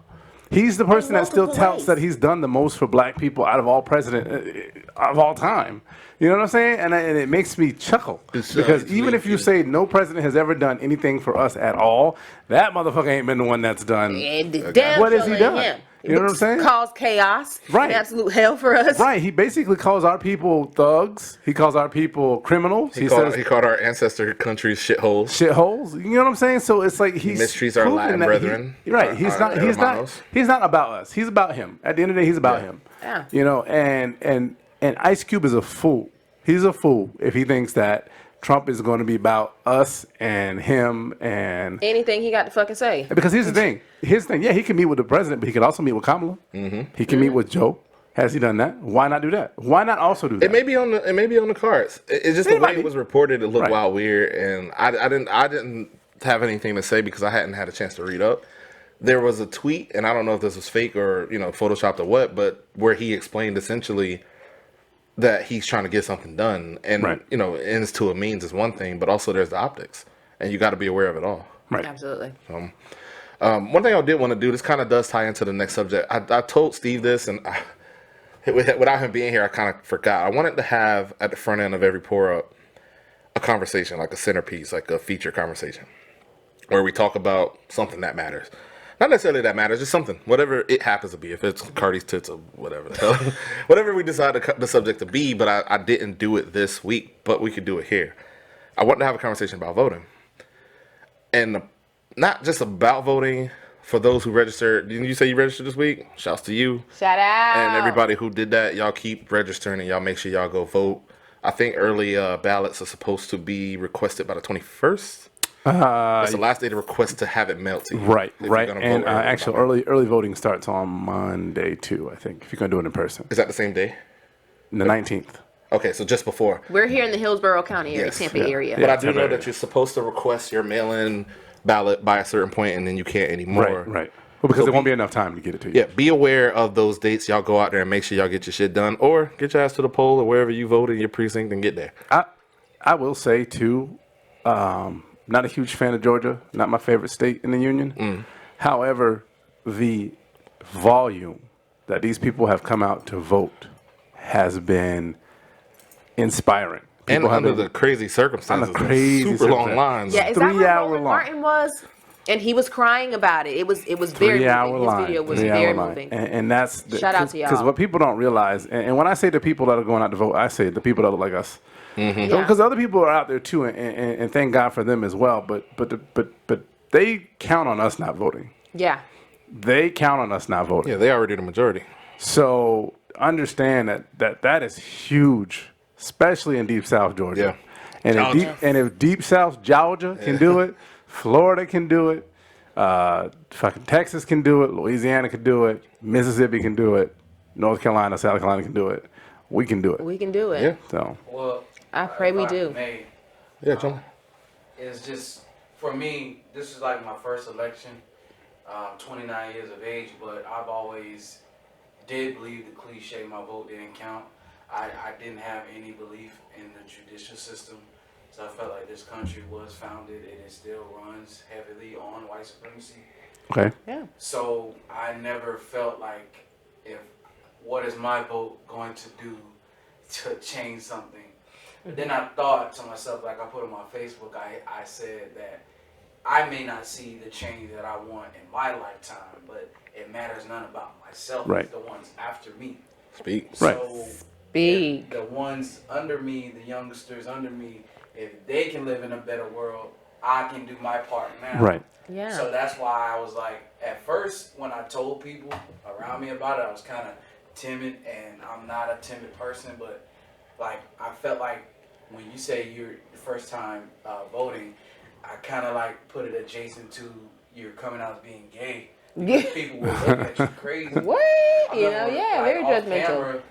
He's the person that still
multiple
touts
ways.
that he's done the most for black people out of all president of all time. You know what I'm saying? And it makes me chuckle because even if you say no president has ever done anything for us at all, that motherfucker ain't been the one that's done. What has he done?
Him.
You know what I'm saying?
Caused chaos,
Right.
and absolute hell for us.
Right. He basically calls our people thugs. He calls our people criminals.
He called our ancestor countries shitholes.
Shitholes. You know what I'm saying? So it's like he
mistreats our Latin brethren.
Right. He's not about us. He's about him. At the end of the day, he's about him.
Yeah.
You know, and Ice Cube is a fool. He's a fool if he thinks that Trump is going to be about us and him and
Anything he got to fucking say.
because here's the thing. Yeah, he can meet with the president, but he could also meet with Kamala. Mm-hmm. He can meet with Joe. Has he done that? Why not do that? Why not also do that?
It may be on the cards. It's just the way it was reported. It looked wild, weird, and I didn't have anything to say because I hadn't had a chance to read up. There was a tweet, and I don't know if this was fake or photoshopped or what, but where he explained essentially that he's trying to get something done, and ends to a means is one thing, but also there's the optics, and you got to be aware of it all.
Right.
Absolutely.
One thing I did want to do, this kind of does tie into the next subject. I told Steve this, and without him being here, I kind of forgot. I wanted to have at the front end of every pour up a conversation, like a centerpiece, like a feature conversation, where we talk about something that matters. Not necessarily that matters, just something, whatever it happens to be. If it's Cardi's tits or whatever the hell, whatever we decide the subject to be. But I didn't do it this week, but we could do it here. I wanted to have a conversation about voting, and not just about voting for those who registered. Didn't you say you registered this week? Shouts to you.
Shout out.
And everybody who did that. Y'all keep registering and y'all make sure y'all go vote. I think early ballots are supposed to be requested by the 21st. That's the last day to request to have it mailed to you.
Right. And actually, early voting starts on Monday too. I think if you're gonna do it in person.
Is that the same day?
The 19th.
Okay, so just before.
We're here in the Hillsborough County area, Tampa area.
But I do know that you're supposed to request your mail-in ballot by a certain point, and then you can't anymore.
Right. Well, because there won't be enough time to get it to you.
Yeah, be aware of those dates. Y'all go out there and make sure y'all get your shit done, or get your ass to the poll or wherever you voted in your precinct and get there.
I will say too, not a huge fan of Georgia. Not my favorite state in the union. However, the volume that these people have come out to vote has been inspiring. People
and under the crazy circumstances, super long lines.
Yeah, is that
3
how
hour
Roland
long.
Martin was? And he was crying about it. It was very
3 hour
moving.
line.
His video was
3 hour
very
line.
moving.
And that's
Shout out to y'all.
Because what people don't realize, and when I say the people that are going out to vote, I say the people that look like us.
Yeah.
Because other people are out there too, and thank God for them as well. But they count on us not voting.
Yeah.
They count on us not voting.
Yeah, they already the majority.
So understand that is huge, especially in Deep South Georgia.
Yeah.
And if Deep South Georgia can do it, Florida can do it, fucking Texas can do it, Louisiana can do it, Mississippi can do it, North Carolina, South Carolina can do it. We can do it.
We can do it.
Yeah.
So
Well,
I pray we do.
Yeah, John.
It's just, for me, this is like my first election, 29 years of age, but I've always did believe the cliche, my vote didn't count. I didn't have any belief in the judicial system, so I felt like this country was founded and it still runs heavily on white supremacy.
okay.
Yeah.
So I never felt like, what is my vote going to do to change something? But then I thought to myself, like I put on my Facebook, I said that I may not see the change that I want in my lifetime, but it matters none about myself.
Right.
It's the ones after me.
Speak.
Right.
So
Speak.
if the ones under me, the youngsters under me, if they can live in a better world, I can do my part now.
Right.
Yeah.
So that's why I was like, at first, when I told people around me about it, I was kind of timid, and I'm not a timid person, but like I felt like when you say you're the first time voting, I kind of like put it adjacent to you're coming out as being gay. Because people will look at you crazy.
What?
I
You know,
remember,
yeah,
like,
very
off
judgmental.
camera,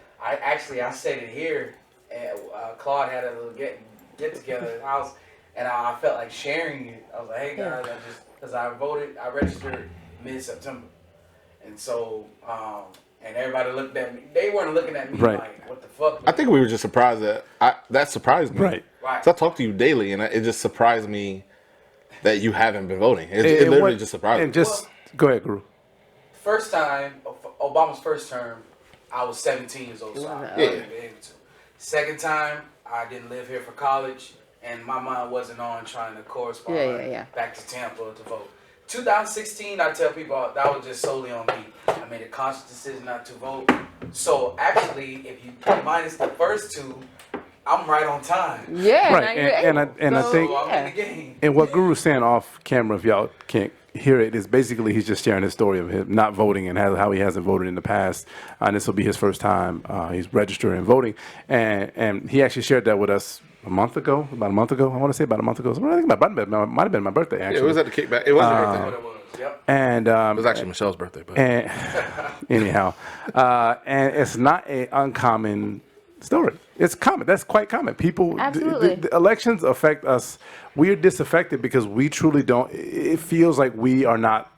I said it here, and Claude had a little get together at the house, and I felt like sharing it. I was like, hey guys, because I registered mid-September, and so and everybody looked at me. They weren't looking at me
Right.
like, what the fuck?
I think we were just surprised that surprised me.
Right.
Right.
So I talk to you daily, and it just surprised me that you haven't been voting. It literally just surprised me.
And just go ahead, Guru.
First time, Obama's first term, I was 17 years old, so I wasn't able to. Second time, I didn't live here for college, and my mind wasn't on trying to correspond back to Tampa to vote. 2016, I tell people that was just solely on me. I made a conscious decision not to vote. So actually, if you minus the first two, I'm right on time.
Yeah.
Right. And I think,
So I'm in the game.
and what Guru's saying off camera, if y'all can't hear it, is basically he's just sharing his story of him not voting and how he hasn't voted in the past. And this will be his first time. He's registering and voting. And he actually shared that with us about a month ago. I want to say about a month ago. So I think it might have been my birthday, actually.
Yeah, it was at the kickback. It wasn't
That's
birthday.
what it was. Yep.
And
It was actually Michelle's birthday. But
and anyhow, and it's not an uncommon story. It's common. That's quite common. People,
Absolutely.
the elections affect us. We're disaffected because we truly don't. It feels like we are not.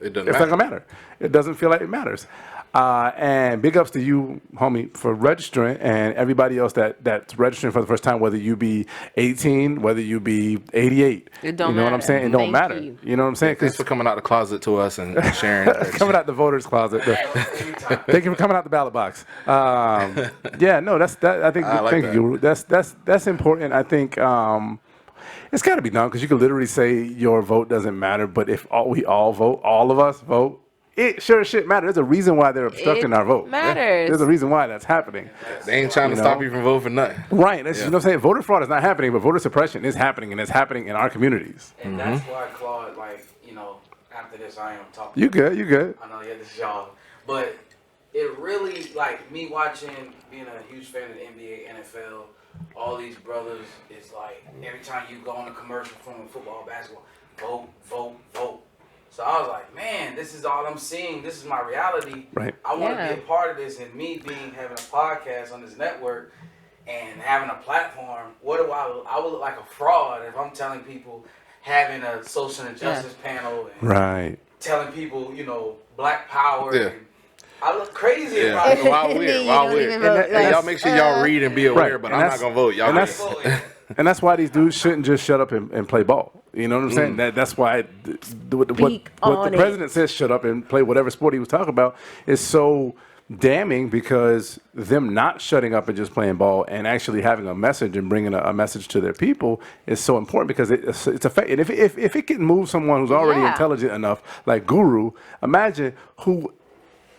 it doesn't
It's
matter.
not gonna matter. It doesn't feel like it matters. And big ups to you, homie, for registering, and everybody else that's registering for the first time, whether you be 18, whether you be 88.
It don't
you know what I'm
matter.
saying? It don't
Thank
matter.
you.
You know what I'm saying?
Thanks for coming out the closet to us and sharing.
Coming out the voters' closet.
Anytime.
Thank you for coming out the ballot box. Yeah, no, that's that. I think.
I like
thank
that.
you, Guru. That's important. I think it's got to be done because you could literally say your vote doesn't matter, but if we all vote, all of us vote, it sure as shit matters. There's a reason why they're obstructing
It
our vote.
matters.
There's a reason why that's happening.
They ain't trying to stop you from voting for nothing.
Right. That's, You know what I'm saying? Voter fraud is not happening, but voter suppression is happening, and it's happening in our communities.
And that's why Claude, like, after this, I am talking.
You good? You good?
I know, yeah, this is y'all. But it really, like, me watching, being a huge fan of the NBA, NFL, all these brothers, it's like every time you go on a commercial from football, basketball, vote, vote, vote. So I was like, man, this is all I'm seeing. This is my reality.
Right.
I want to
Yeah.
be a part of this, and me having a podcast on this network and having a platform. What do I would look like a fraud if I'm telling people having a social injustice panel and
Right.
telling people, Black Power.
Yeah.
And I look crazy
Yeah.
about it.
Wild weird.
You
Wild
don't
weird.
even vote,
Hey,
like,
y'all make sure y'all read and be aware,
Right.
but
And
I'm not
that's-
gonna vote. Y'all
and
read.
that's- And that's why these dudes shouldn't just shut up and play ball. You know what I'm saying? That's why what
Speak
the
on it.
president says, shut up and play whatever sport he was talking about, is so damning because them not shutting up and just playing ball and actually having a message and bringing a message to their people is so important because it's effective. And if it can move someone who's already
Yeah.
intelligent enough, like Guru, imagine who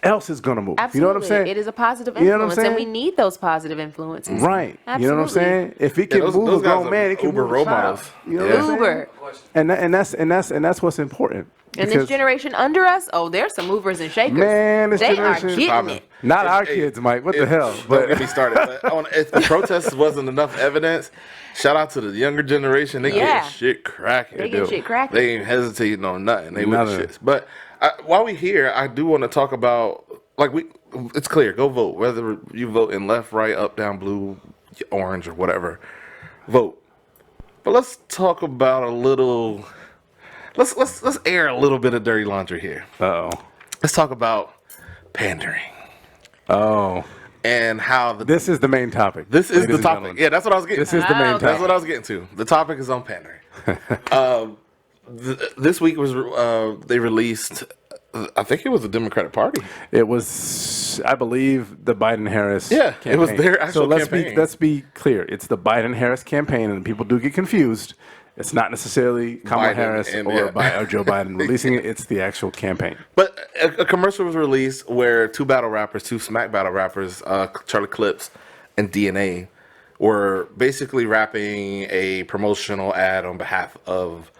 else is going to move.
Absolutely.
You know what I'm saying?
It is a positive
You know what I'm
influence, and we
saying?
need those positive influences.
Right.
Absolutely.
You know what I'm saying? If it can
those-
move
those
a
guys
grown
are
man, it can
uber
move a
role
child.
models.
You know
Yeah.
what I'm saying?
Uber.
And that's what's important.
And
Because,
this generation under us, there's some movers and shakers.
Man, this
they
generation-
are getting
Popping.
it.
not our
Hey,
kids, Mike. What the hell?
Don't get me started. But if the protests wasn't enough evidence, shout out to the younger generation. They
Yeah.
get shit cracking.
They get shit cracking.
They ain't hesitating on nothing. They with
Nothing.
the shits. But while we here, I do want to talk about it's clear. Go vote. Whether you vote in left, right, up, down, blue, orange, or whatever, vote. But let's talk about a little. Let's air a little bit of dirty laundry here.
Uh-oh.
Let's talk about pandering
Oh.
and how
This is the main topic.
This is
ladies
the
and
topic.
gentlemen.
Yeah, that's what I was getting.
This is the main
Okay.
That's
topic.
what I was getting to. The topic is on pandering. This week was they released. I think it was the Democratic Party.
It was, I believe, the Biden-Harris
Yeah,
campaign.
it was their actual
so let's
campaign.
be clear. It's the Biden-Harris campaign, and people do get confused. It's not necessarily Kamala
Biden
Harris
and-
or Joe Biden releasing it. It's the actual campaign.
But a commercial was released where two smack battle rappers, Charlie Clips and DNA, were basically rapping a promotional ad on behalf of.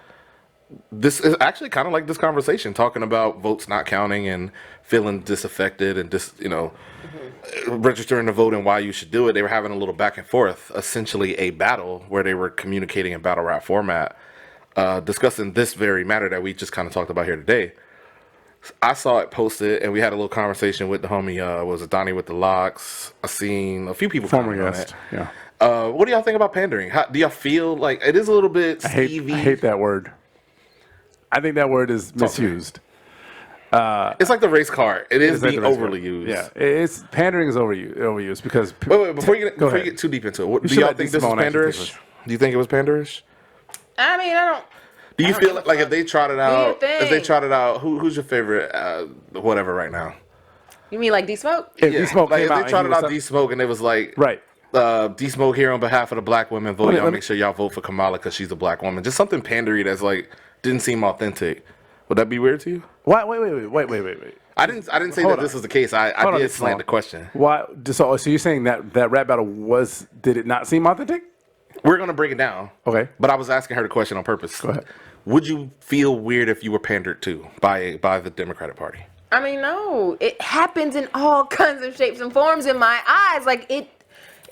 This is actually kind of like this conversation, talking about votes not counting and feeling disaffected and registering to vote and why you should do it. They were having a little back and forth, essentially a battle where they were communicating in battle rap format, discussing this very matter that we just kind of talked about here today. I saw it posted, and we had a little conversation with the homie. Was it Donnie with the locks? I seen a few people
Former
comment on
guest.
it.
Yeah.
What do y'all think about pandering? Do y'all feel like it is a little bit
I
skeevy?
hate that word. I think that word is misused.
It's like the race car. It is
It's like
being
the race
overly
card.
used.
Yeah, it's pandering is overused because.
Wait, before you
Go ahead.
get too deep into it, do
should
y'all
let
think
these
this is
Simone actually take
panderish?
this.
Do you think it was panderish?
I mean, I don't.
Do you feel like if they trotted out,
thing.
who's your favorite, whatever right now?
You mean like D Smoke?
If D-Smoke
like
came
if
out
they
and
trotted
he was
out D Smoke and it was like,
Right.
D Smoke here on behalf of the black women, vote
Let me-
y'all
let me-
make sure y'all vote for Kamala because she's a black woman. Just something pandery that's like didn't seem authentic. Would that be weird to you?
Wait.
I didn't say
Hold
that
on.
this was the case. I
Hold on,
did
it's
slant
small.
the question.
Why? So you're saying that rap battle did it not seem authentic?
We're gonna break it down.
Okay.
But I was asking her the question on purpose.
Go ahead.
Would you feel weird if you were pandered to by the Democratic Party?
I mean, no. It happens in all kinds of shapes and forms in my eyes. Like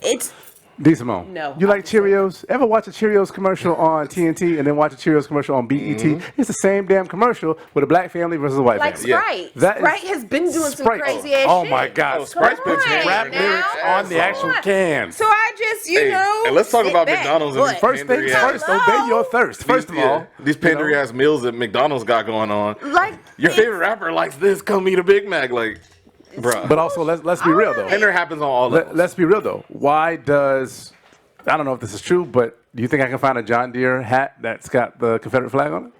it's.
D Simone.
No.
You like Cheerios? Ever watch a Cheerios commercial on TNT and then watch a Cheerios commercial on BET?
Mm-hmm.
It's the same damn commercial with a black family versus a white
Like
family.
Sprite.
That is-
Sprite has been doing
Sprite.
some crazy ass
Oh
shit.
my God.
Oh,
Sprite's
Come
been
on
rap
now.
lyrics on the actual can.
So I just, you
Hey,
know.
and let's talk
sit
about
back.
McDonald's and
What?
these
First things
Pandering
first,
Hello?
obey your thirst. First of all,
these pandery ass meals that McDonald's got going on.
Like
Your favorite rapper likes this. Come eat a Big Mac, like, bruh.
but also let's be real though.
Pander happens on all levels.
Let's be real though. Why does I don't know if this is true, but do you think I can find a John Deere hat that's got the Confederate flag on it?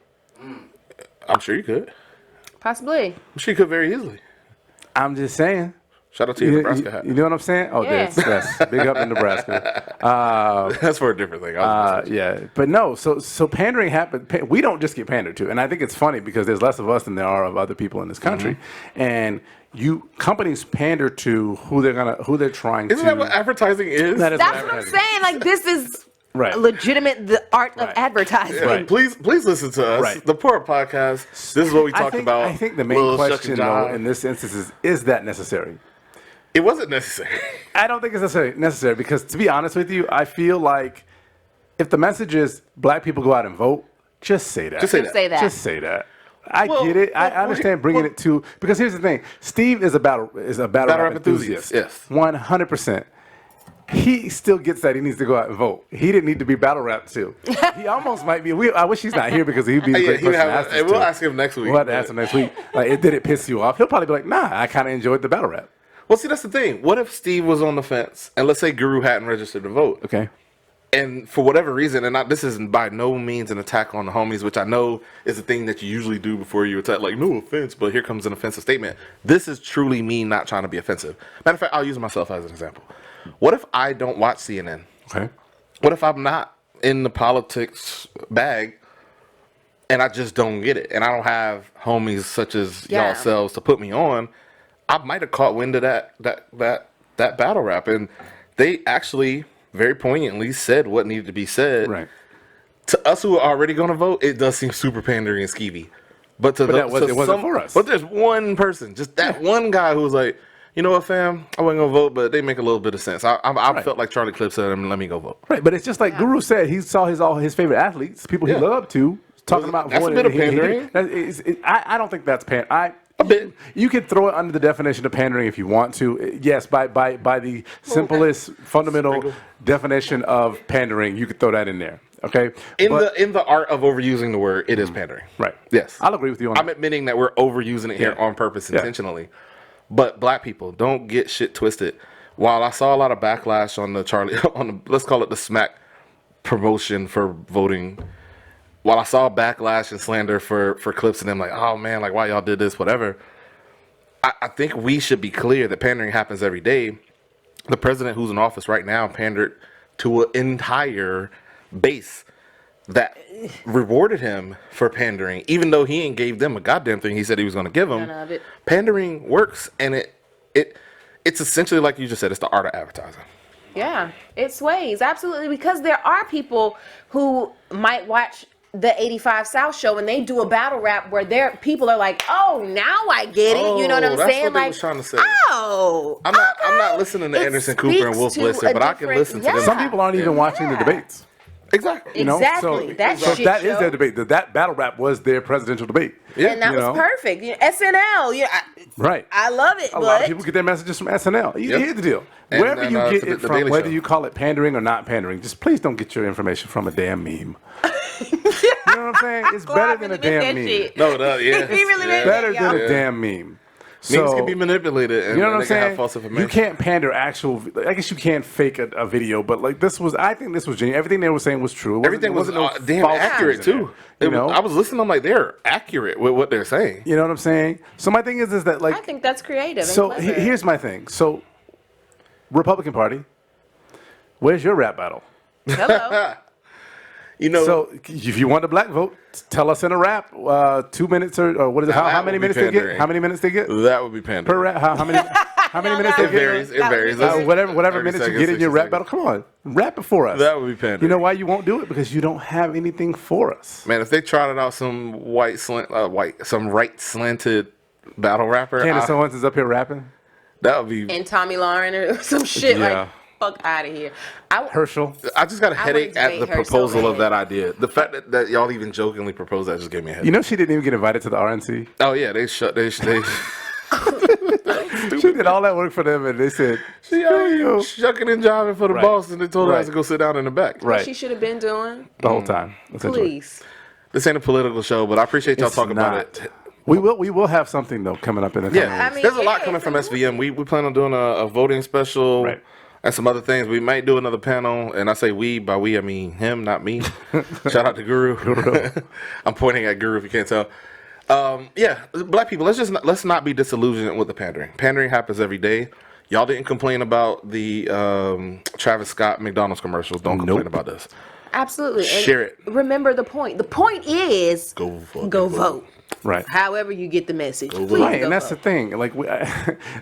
I'm sure you could.
possibly.
I'm sure you could very easily.
I'm just saying.
Shout out to your Nebraska hat.
You know what I'm saying? Oh,
Yeah.
yes. Big up in Nebraska.
That's for a different thing.
Yeah, but no. So pandering happened. We don't just get pandered to, and I think it's funny because there's less of us than there are of other people in this country,
Mm-hmm.
and companies pander to who they're trying
Isn't
to.
that what advertising is?
That is
That's what I'm
advertising.
saying. Like this is
Right.
the art of
Right.
advertising.
And please listen to us.
Right.
The Poor Podcast. This is what we talk about.
I think the main
Lil Shuck
question
and
though
Jive.
in this instance is that necessary?
It wasn't necessary.
I don't think it's necessary because, to be honest with you, I feel like if the message is black people go out and vote, just say that.
Just say
Just say that.
Just say that. I
Well,
get it. I
well,
understand bringing it to because here's the thing. Steve is a battle rap enthusiast.
yes.
100%. He still gets that he needs to go out and vote. He didn't need to be battle rap too. He almost might be. I wish he's not here because he'd be a great person to ask this
we'll
to.
ask him next week.
We'll have to ask him next week. Like, did it piss you off? He'll probably be like, nah, I kind of enjoyed the battle rap.
Well, see, that's the thing. What if Steve was on the fence, and let's say Guru hadn't registered to vote,
Okay.
and for whatever reason, and this isn't by no means an attack on the homies, which I know is a thing that you usually do before you attack, like, no offense, but here comes an offensive statement. This is truly me not trying to be offensive. Matter of fact, I'll use myself as an example. What if I don't watch CNN?
Okay.
What if I'm not in the politics bag and I just don't get it? And I don't have homies such as
Yeah.
y'all selves to put me on. I might have caught wind of that battle rap. And they actually very poignantly said what needed to be said.
Right.
To us who are already going to vote, it does seem super pandering and skeevy. But
it wasn't for us.
But there's one person, just that one guy who was like, you know what, fam? I wasn't gonna vote, but they make a little bit of sense. I felt like Charlie Clips said, "Let me go vote."
Right, but it's just like Guru said. He saw all his favorite athletes, people he
Yeah.
loved to, talking about
That's a
voting.
bit of pandering.
I don't think that's pandering.
A bit.
You can throw it under the definition of pandering if you want to. Yes, by the simplest fundamental definition of pandering, you could throw that in there. Okay.
In the art of overusing the word, it is pandering.
Right.
Yes.
I'll agree with you on
I'm
that.
admitting that we're overusing it here
Yeah.
on purpose,
Yeah.
intentionally. But black people, don't get shit twisted. While I saw a lot of backlash on the let's call it the smack promotion for voting. While I saw backlash and slander for Clips and them, like, oh man, like why y'all did this, whatever. I think we should be clear that pandering happens every day. The president who's in office right now pandered to an entire base. that rewarded him for pandering, even though he ain't gave them a goddamn thing he said he was going to give them.
None of it.
Pandering works, and it's essentially like you just said, it's the art of advertising.
Yeah, it sways, absolutely, because there are people who might watch the 85 South show and they do a battle rap where people are like, oh, now I get it. You know what I'm
that's
saying?
what they
Like,
was trying to say.
oh,
I'm not listening to
It
Anderson Cooper and Wolf
speaks to
Blitzer,
a
but I can
different-
listen to them.
yeah.
Some people aren't even watching the debates.
Exactly.
You know?
Exactly.
So,
That
so
shit
that is
show.
their debate. That battle rap was their presidential debate.
Yeah.
and that
you
was
know?
perfect. You know, SNL,
Right.
I love it,
A lot of
but
people get their messages from SNL.
Yep.
Here's the deal.
And
Wherever
then,
you get
the
it from,
Daily
whether
Show.
you call it pandering or not pandering, just please don't get your information from a damn meme. You know what I'm saying? It's better than a damn meme.
No, yeah.
He really made
Better
that,
than
y'all.
a damn meme.
Memes can be manipulated, and
You know what
they
I'm
can have
saying?
false information.
You can't pander actual. I guess you can't fake a video, but like I think this was genuine. Everything they were saying was true.
Everything was
no
damn
false
accurate
things in
too.
there, you know,
I was listening. I'm like, they're accurate with what they're saying.
you know what I'm saying. So my thing is that like,
I think that's creative.
so
and clever.
here's my thing. So, Republican Party, where's your rap battle?
Hello.
You know,
So if you want the black vote, tell us in a rap. 2 minutes or what is it?
Now
How
that
many
would be
minutes they get?
pandering.
How many minutes they get
that would be
per
pandering.
rap? How many? How many minutes they
It
get?
varies. It
That would
varies.
be
That's-
Whatever
30
minutes you
seconds,
get in your
60
rap
seconds.
battle, come on, rap it for us.
That would be pandering.
You know why you won't do it? Because you don't have anything for us.
Man, if they trotted out some some right slanted battle rapper,
Candace Owens is up here rapping.
that would be.
And Tommy Lauren or some shit
Yeah.
like, fuck out of here.
Herschel.
I just got a
I
headache
would
at
debate
the
her so
proposal of
bad.
that idea. The fact that y'all even jokingly proposed that just gave me a headache.
You know she didn't even get invited to the RNC.
Oh yeah, they shut. They
She did all that work for them, and they said,
she
"Screw you."
shucking and jiving for the
Right.
boss, and they told her
Right.
to go sit down in the back.
Right.
She should have been doing.
The whole time. essentially.
Please.
This ain't a political show, but I appreciate y'all
It's
talking about
not.
it.
We will have something though coming up in the coming
Yeah,
weeks.
mean,
there's a lot
yeah,
coming from
it's a-
SVM. We plan on doing a voting special
Right.
and some other things. We might do another panel, and I say we. By we, I mean him, not me. Shout out to Guru. I'm pointing at Guru if you can't tell. Yeah, black people, let's not be disillusioned with the pandering. Pandering happens every day. Y'all didn't complain about the Travis Scott McDonald's commercials. Don't complain
Nope.
about this.
Absolutely. And
Share it.
Remember the point. The point is
Go fucking
go
vote.
vote.
Right.
However you get the message. Please
Right,
go
and that's
vote.
the thing. Like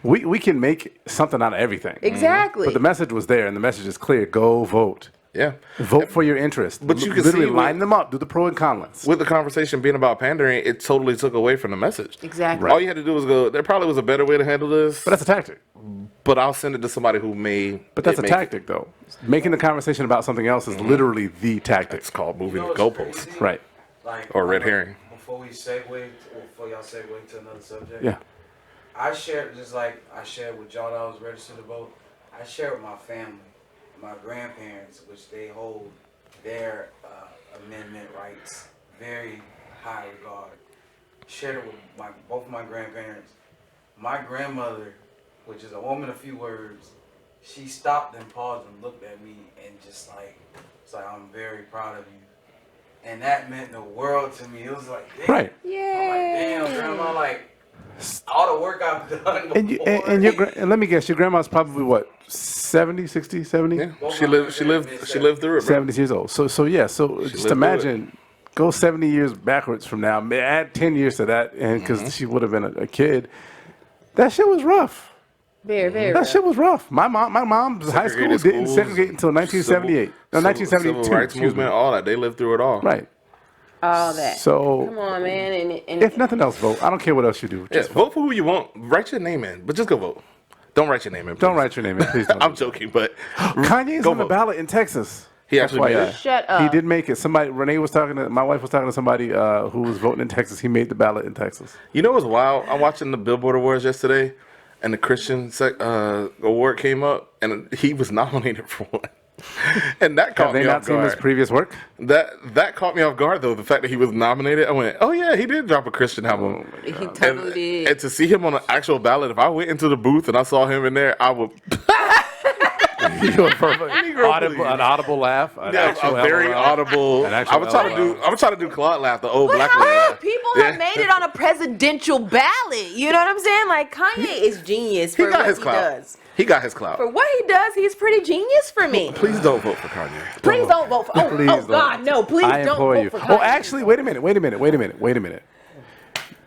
we can make something out of everything.
Exactly.
But the message was there, and the message is clear. Go vote.
Yeah.
Vote for your interest.
But you can
literally
see
line them up. Do the pro and con list.
With the conversation being about pandering, it totally took away from the message.
Exactly.
All you had to do was go, there probably was a better way to handle this,
But that's a tactic.
but I'll send it to somebody who may.
But that's a
make
tactic, though. Making the conversation about something else is literally the tactic.
It's called moving
You
the
know what's
goalposts.
crazy?
Right.
Like,
Or red herring.
Before we segue, or before y'all segue to another subject,
Yeah.
I shared just like I shared with y'all that I was registered to vote. I shared with my family, my grandparents, which they hold their amendment rights very high regard. Shared it with both of my grandparents. My grandmother, which is a woman of few words, she stopped and paused and looked at me and just like, it's like, I'm very proud of you. And that meant the world to me. It was like, damn.
Right.
I'm like, damn, grandma, like, all the work I've done before.
And you and let me guess, your grandma's probably what, 70, 60, 70?
Yeah,
Both
she
my
lived
grandparents
through it, bro.
70 years old. So just
lived through
imagine, go 70 years backwards from now, add 10 years to that, and because she would have been a kid. That shit was rough.
Very, very.
That
rough.
shit was rough. My mom's high school
Segregated
didn't
schools,
segregate until 1978. No, 1972.
Civil rights
excuse me.
movement, all that. They lived through it all.
Right.
All that.
So
Come on, man. And
if nothing else, vote. I don't care what else you do.
Yeah,
Just vote.
vote for who you want. Write your name in, but just go vote. Don't write your name in.
Don't
please.
write your name in, please. Don't.
I'm joking, but
Kanye's
go
on the
vote.
ballot in Texas.
He actually
FYI.
did.
Shut up.
He did make it. Somebody, Renee was talking to, my wife was talking to somebody who was voting in Texas. He made the ballot in Texas.
You know what's wild? I'm watching the Billboard Awards yesterday, and the Christian award came up, and he was nominated for one. And that
Have
caught
they
me
not
off
seen his
guard.
previous work?
That caught me off guard, though. The fact that he was nominated, I went, "Oh yeah, he did drop a Christian album."
He totally did.
And to see him on an actual ballot, if I went into the booth and I saw him in there, I would.
An audible laugh. An
Yeah,
actual
a very
laugh.
audible.
An actual
I was trying to do. I was trying to do Claude laugh, the old
But
black
how
lady
many
laugh.
people
Yeah.
have made it on a presidential ballot? You know what I'm saying? Like Kanye is genius for
got
what
his
he
clout.
does.
He got his clout.
For what he does, he's pretty genius for me.
Please don't vote for Kanye.
Please don't vote for. Oh God, no! Please
I
don't
implore
vote
you.
for.
Oh, actually, wait a minute.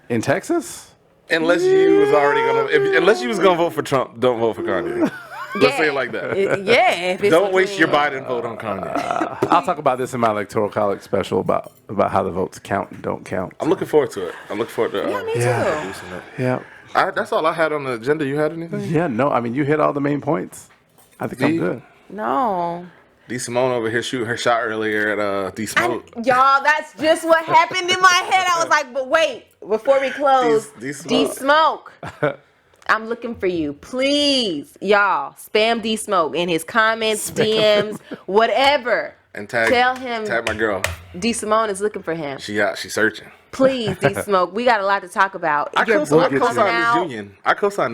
In Texas?
Unless you was already unless you was gonna vote for Trump, don't vote for Kanye. Let's say it like that.
Yeah. If it's
Don't waste your Biden vote on Kanye.
I'll talk about this in my electoral college special about how the votes count and don't count.
I'm looking forward to it. I'm looking forward to
Yeah, me too.
producing it.
Yeah.
That's all I had on the agenda. You had anything?
Yeah, no, I mean, you hit all the main points. I think I'm good.
No.
D Simone over here shooting her shot earlier at D Smoke.
Y'all, that's just what happened in my head. I was like, but wait, before we close, D Smoke. I'm looking for you. Please, y'all, spam D Smoke in his comments, DMs, whatever.
And
tell him
tag my girl.
D Simone is looking for him.
She's searching.
Please, D Smoke. We got a lot to talk about.
I co-signed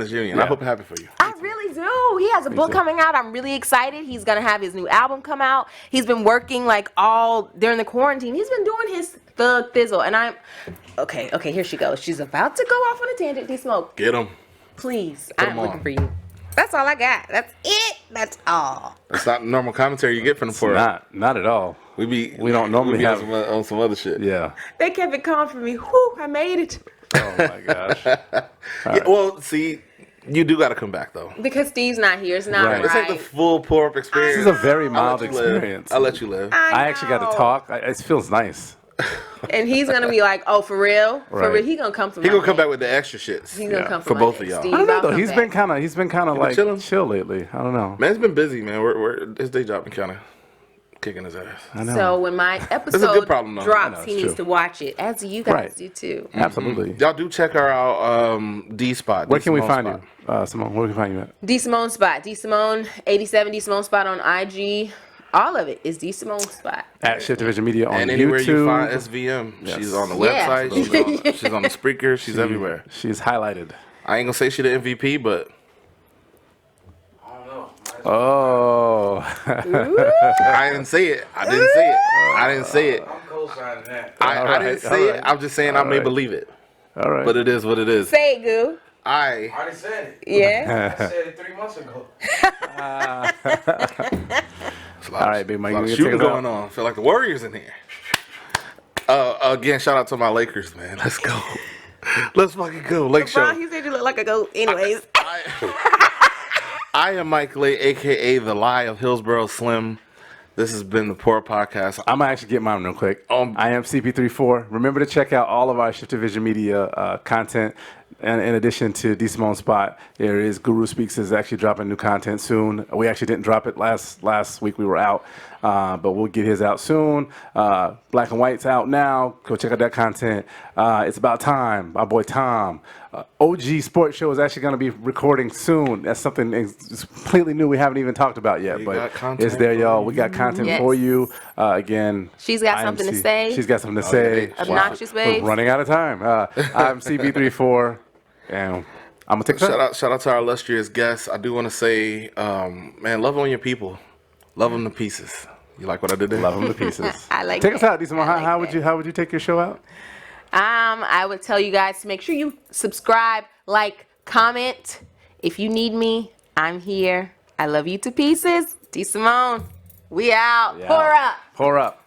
this union. I hope it happened for you.
I really do. He has a book coming out. I'm really excited. He's gonna have his new album come out. He's been working like all during the quarantine. He's been doing his thug thizzle, and I'm okay. Here she goes. She's about to go off on a tangent. D Smoke.
Get him.
Please, I'm looking for you. That's all I got. That's it. That's all.
That's not normal commentary you get from the forum.
Not at all.
We
don't normally have
on some other shit.
Yeah.
They kept it calm for me. Whew, I made it.
Oh my gosh.
Yeah, well, see, you do got to come back though.
Because Steve's not here. It's not right.
This ain't the full pour-up experience.
This is a very mild experience.
I'll let you live.
I
actually got to talk. It feels nice.
And he's gonna be like, "Oh, for real? For
Right.
real? He gonna come from.
He gonna come back with the extra shits.
He's gonna come
for both of y'all.
Steve,
I don't know though.
I'll
He's
come
been kind of like chill lately. I don't know.
Man's been busy, man. His day job been kind of kicking his ass.
I know.
So when my episode
good problem, though.
drops,
I know,
he
it's
needs
true.
to watch it, as you guys do too.
Absolutely.
Y'all do check her out. D Spot.
Where can we find you, Simone? Where can we find you at?
D Simone Spot, D Simone 87, D Simone Spot on IG. All of it is D Simone Spot.
At Shift Division Media on
and anywhere
YouTube.
you find SVM, she's on the website. She's on the Spreaker. She's everywhere.
She's highlighted.
I ain't gonna say she the MVP, but
I don't know.
Oh.
I didn't say it. I didn't say it.
I'm co-signing that.
I didn't say it. I'm just saying I may believe it.
All right.
But it is what it is.
Say it, Goo.
I already said it.
Yeah.
I said it 3 months ago.
All right, Big Mike.
A lot of
you
shooting
take us
going
out?
on. Feel like the Warriors in here. Again, shout out to my Lakers, man. Let's go. Let's fucking go. Lake Show.
Bro, he said you look like a goat. Anyways.
I am Mike Lay, a.k.a. The Lie of Hillsborough Slim. This has been the Poor Podcast.
I'm going to actually get mine real quick. I am CP34. Remember to check out all of our Shift Division Media content. And in addition to D Simone Spot, there is Guru Speaks is actually dropping new content soon. We actually didn't drop it last week. We were out, but we'll get his out soon. Black and White's out now. Go check out that content. It's About Time. My boy Tom. OG Sports Show is actually going to be recording soon. That's something completely new we haven't even talked about yet, but it's there, y'all. We got content for you. Again,
she's got something to say.
She's got something to say.
Obnoxious babe.
We're running out of time. I'm CB34. And I'm gonna take a
shout out to our illustrious guests. I do want to say, man, love on your people, love them to pieces. You like what I did there?
Love them to pieces.
I like.
Take
that.
us out, Decent.
Like
how would you take your show out?
I would tell you guys to make sure you subscribe, like, comment. If you need me, I'm here. I love you to pieces. D Simone, we out.
Yeah.
Pour up.
Pour up.